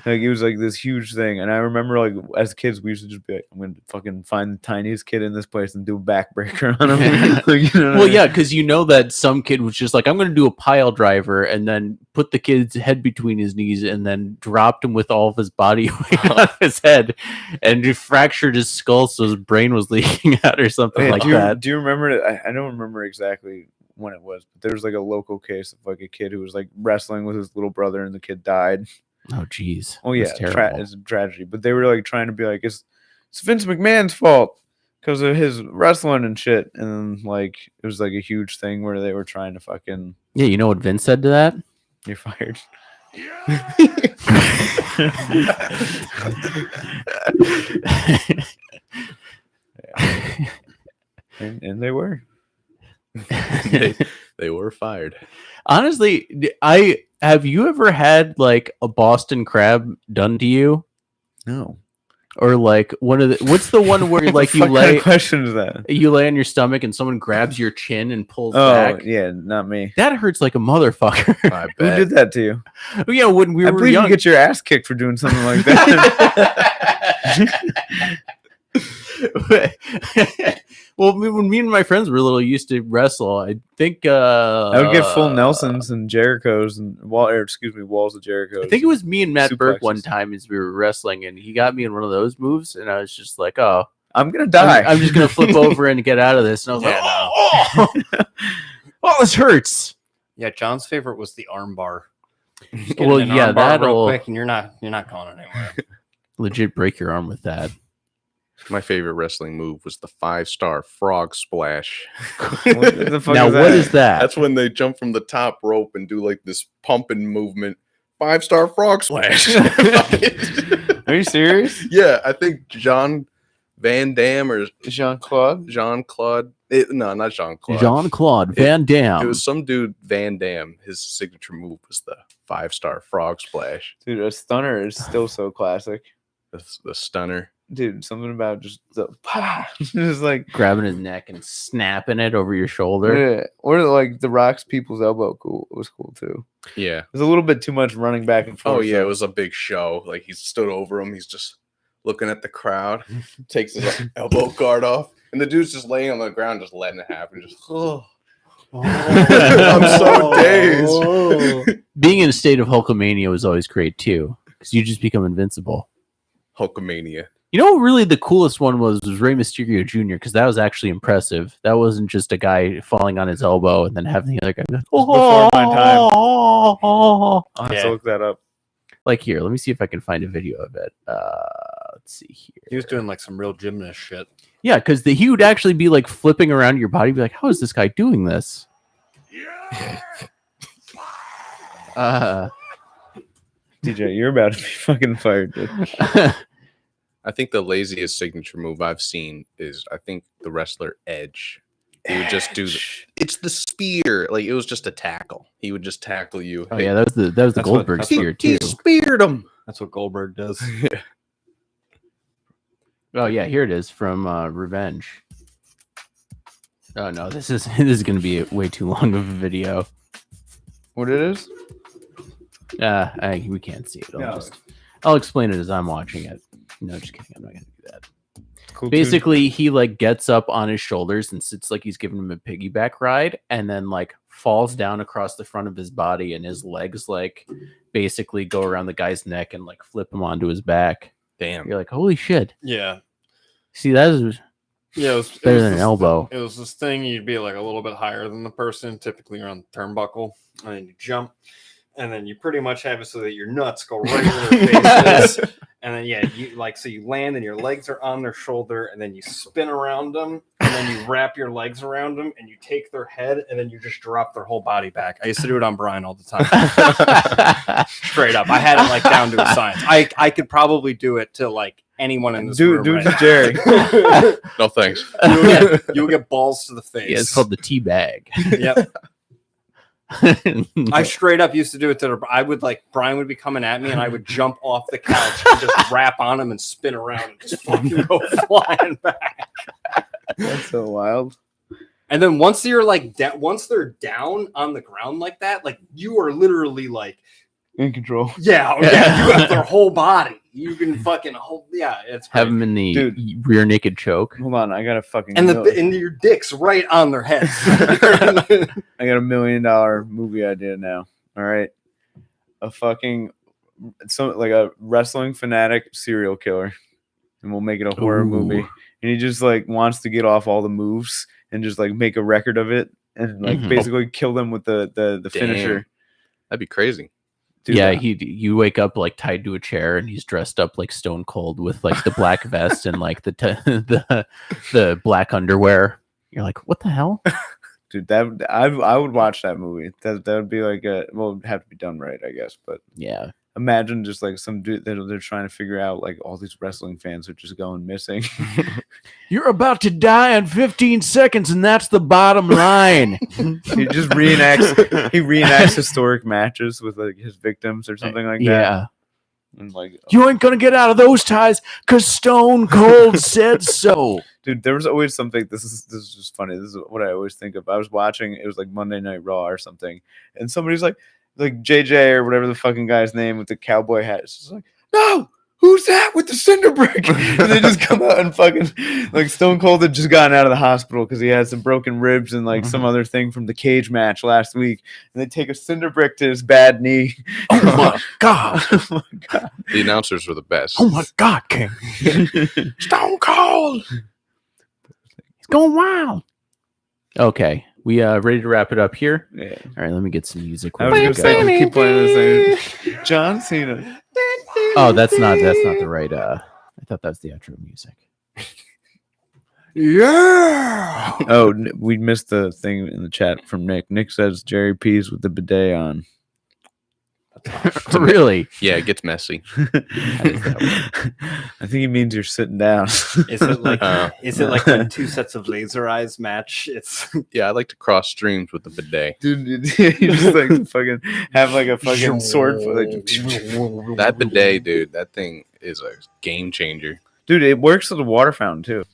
Speaker 2: like it was like this huge thing. And I remember like as kids we used to just be like, I'm gonna fucking find the tiniest kid in this place and do a backbreaker on him. Like, you know what I
Speaker 1: Well,
Speaker 2: mean?
Speaker 1: yeah, because you know that some kid was just like, I'm going to do a pile driver, and then put the kid's head between his knees and then dropped him with all of his body weight on his head and just fractured his skull so his brain was leaking out or something
Speaker 2: Wait,
Speaker 1: like
Speaker 2: do
Speaker 1: that.
Speaker 2: you remember it? I don't remember exactly when it was, but there was like a local case of like a kid who was like wrestling with his little brother and the kid died.
Speaker 1: Oh, geez.
Speaker 2: Oh yeah,
Speaker 1: That's terrible.
Speaker 2: it's a tragedy. But they were like trying to be like, it's Vince McMahon's fault because of his wrestling and shit. And then, like it was like a huge thing where they were trying to fucking,
Speaker 1: Yeah, you know what Vince said to that?
Speaker 2: you're fired. And they were.
Speaker 4: They were fired.
Speaker 1: Honestly, have you ever had like a Boston crab done to you?
Speaker 2: No.
Speaker 1: Or like one of the, what's the one where like you
Speaker 2: What kind of
Speaker 1: lay
Speaker 2: question is that?
Speaker 1: you lay on your stomach and someone grabs your chin and pulls
Speaker 2: Oh
Speaker 1: back?
Speaker 2: yeah, not me.
Speaker 1: That hurts like a motherfucker.
Speaker 4: I
Speaker 2: Who
Speaker 4: bet.
Speaker 2: did that to you?
Speaker 1: Yeah, when we
Speaker 2: I
Speaker 1: were
Speaker 2: believe
Speaker 1: young.
Speaker 2: you get your ass kicked for doing something like that.
Speaker 1: Well, when me and my friends were little, used to wrestle. I think
Speaker 2: I would get full Nelsons and Jerichos and walls of Jerichos.
Speaker 1: I think it was me and Matt Burke one
Speaker 2: suplexes.
Speaker 1: time as we were wrestling, and he got me in one of those moves, and I was just like, "Oh,
Speaker 2: I'm gonna die.
Speaker 1: I'm just gonna flip over and get out of this." And I was like, "Oh, oh, this hurts."
Speaker 3: Yeah, John's favorite was the arm bar. Just get
Speaker 1: Well,
Speaker 3: an
Speaker 1: yeah,
Speaker 3: arm bar real
Speaker 1: that'll
Speaker 3: quick, and you're not going anywhere.
Speaker 1: legit break your arm with that.
Speaker 4: My favorite wrestling move was the 5-star frog splash.
Speaker 2: What the fuck
Speaker 1: Now,
Speaker 2: is
Speaker 1: what is that?
Speaker 4: That's when they jump from the top rope and do like this pumping movement. 5-star frog splash.
Speaker 2: Are you serious?
Speaker 4: Yeah, I think John Van Dam or
Speaker 2: Jean-Claude?
Speaker 4: Jean-Claude. No, not Jean-Claude.
Speaker 1: Jean-Claude Van Damme.
Speaker 4: It was some dude, Van Dam. His signature move was the 5-star frog splash.
Speaker 2: Dude, a stunner is still so classic.
Speaker 4: The stunner.
Speaker 2: Dude, something about just the just like
Speaker 1: grabbing his neck and snapping it over your shoulder.
Speaker 2: yeah. Or like the Rock's people's elbow was cool too.
Speaker 4: Yeah.
Speaker 2: There's a little bit too much running back and forth.
Speaker 4: Oh yeah,
Speaker 2: though.
Speaker 4: it was a big show. Like he stood over him. He's just looking at the crowd, takes his elbow guard off, and the dude's just laying on the ground, just letting it happen. Just I'm so dazed.
Speaker 1: Being in a state of Hulkamania was always great too, because you just become invincible.
Speaker 4: Hulkamania.
Speaker 1: You know what really the coolest one was Rey Mysterio Jr., because that was actually impressive. That wasn't just a guy falling on his elbow and then having the other guy go,
Speaker 2: before my time.
Speaker 1: oh.
Speaker 2: I'll have
Speaker 3: Yeah.
Speaker 2: to look that up.
Speaker 1: Like here, let me see if I can find a video of it. Let's see here.
Speaker 3: He was doing like some real gymnast shit.
Speaker 1: Yeah, because he would actually be like flipping around your body, be like, how is this guy doing this?
Speaker 2: DJ, you're about to be fucking fired, dude.
Speaker 4: I think the laziest signature move I've seen is I think the wrestler Edge. He would just do it's the spear. Like it was just a tackle. He would just tackle you.
Speaker 1: Oh yeah, that was the
Speaker 3: That's what-
Speaker 1: Goldberg
Speaker 3: that's what-
Speaker 1: spear
Speaker 4: He
Speaker 1: too.
Speaker 4: speared him.
Speaker 3: That's what Goldberg does.
Speaker 1: Oh yeah, here it is from Revenge. Oh no, this is going to be way too long of a video.
Speaker 2: What it is?
Speaker 1: We can't see it.
Speaker 2: No.
Speaker 1: I'll explain it as I'm watching it. No, just kidding. I'm not going to do that.
Speaker 2: Cool too.
Speaker 1: Basically, he like gets up on his shoulders and sits like he's giving him a piggyback ride, and then like falls down across the front of his body, and his legs like basically go around the guy's neck and like flip him onto his back.
Speaker 4: Damn.
Speaker 1: You're like, holy shit!
Speaker 3: Yeah.
Speaker 1: See, that is
Speaker 3: Yeah, it
Speaker 1: better
Speaker 3: was
Speaker 1: than an
Speaker 3: this-
Speaker 1: elbow.
Speaker 3: It was this thing you'd be like a little bit higher than the person, typically around the turnbuckle, and then you jump, and then you pretty much have it so that your nuts go right where their face is, and then yeah, you like so you land and your legs are on their shoulder, and then you spin around them, and then you wrap your legs around them, and you take their head, and then you just drop their whole body back. I used to do it on Brian all the time, straight up. I had it like down to a science. I could probably do it to like anyone in this room.
Speaker 2: dude,
Speaker 3: right
Speaker 2: Jerry.
Speaker 3: now.
Speaker 4: No thanks.
Speaker 3: You would get balls to the face.
Speaker 1: Yeah, it's called the tea bag.
Speaker 3: Yep. I straight up used to do it to the. I would like Brian would be coming at me, and I would jump off the couch and just wrap on him and spin around and just fucking go flying back.
Speaker 2: That's so wild.
Speaker 3: And then once you're like once they're down on the ground like that, like you are literally like,
Speaker 2: In control.
Speaker 3: yeah, you have their whole body. You can fucking hold, yeah, it's
Speaker 1: Have
Speaker 3: great.
Speaker 1: him in the
Speaker 2: Dude.
Speaker 1: rear naked choke.
Speaker 2: Hold on, I got a fucking
Speaker 3: and your dick's right on their heads.
Speaker 2: I got $1 million movie idea now. All right. Like a wrestling fanatic serial killer. And we'll make it a horror
Speaker 1: Ooh.
Speaker 2: movie. And he just like wants to get off all the moves and just like make a record of it and like
Speaker 1: Mhm.
Speaker 2: basically kill them with the
Speaker 4: Damn.
Speaker 2: finisher.
Speaker 4: That'd be crazy.
Speaker 2: Dude,
Speaker 1: Yeah, you wake up like tied to a chair, and he's dressed up like Stone Cold with like the black vest and like the black underwear. You're like, what the hell?
Speaker 2: dude, that I would watch that movie. That would be like it'd have to be done right, I guess. But
Speaker 1: Yeah,
Speaker 2: imagine just like some dude that they're trying to figure out like all these wrestling fans are just going missing.
Speaker 1: you're about to die in 15 seconds, and that's the bottom line.
Speaker 2: He just reenacts historic matches with like his victims or something like that.
Speaker 1: Yeah,
Speaker 2: And like,
Speaker 1: you ain't gonna get out of those ties because Stone Cold said so.
Speaker 2: dude, there was always something. This is just funny. This is what I always think of. I was watching. It was like Monday Night Raw or something, and somebody's like JJ or whatever the fucking guy's name with the cowboy hat. It's just like, no, who's that with the cinder brick? And they just come out and fucking like Stone Cold had just gotten out of the hospital because he had some broken ribs and like some other thing from the cage match last week. And they take a cinder brick to his bad knee.
Speaker 1: Oh my god!
Speaker 2: Oh my God.
Speaker 4: The announcers were the best.
Speaker 1: Oh my god, King!
Speaker 2: Stone Cold.
Speaker 1: It's going wild. Okay, we ready to wrap it up here.
Speaker 2: Yeah.
Speaker 1: All right, let me get some music.
Speaker 2: I was gonna say we keep playing the same. John Cena.
Speaker 1: Oh, that's not the right. I thought that's the outro music.
Speaker 3: Yeah.
Speaker 2: Oh, we missed the thing in the chat from Nick. Nick says Jerry P's with the bidet on.
Speaker 1: Really?
Speaker 4: Yeah, it gets messy.
Speaker 2: I think he means you're sitting down.
Speaker 3: Is it like when two sets of laser eyes match? It's
Speaker 4: Yeah, I like to cross streams with the bidet.
Speaker 2: Dude, you just like fucking have like a fucking sword. Like,
Speaker 4: That bidet, dude, that thing is a game changer.
Speaker 2: dude, it works with a water fountain too.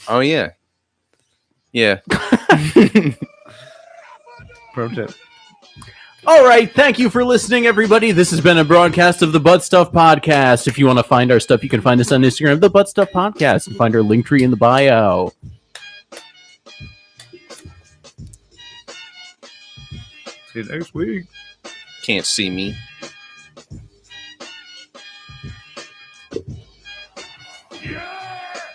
Speaker 4: Oh yeah, yeah.
Speaker 2: Pro tip.
Speaker 1: All right, thank you for listening, everybody. This has been a broadcast of the Butt Stuff Podcast. If you want to find our stuff, you can find us on Instagram, the Butt Stuff Podcast, and find our link tree in the bio.
Speaker 2: See you next week.
Speaker 4: Can't see me.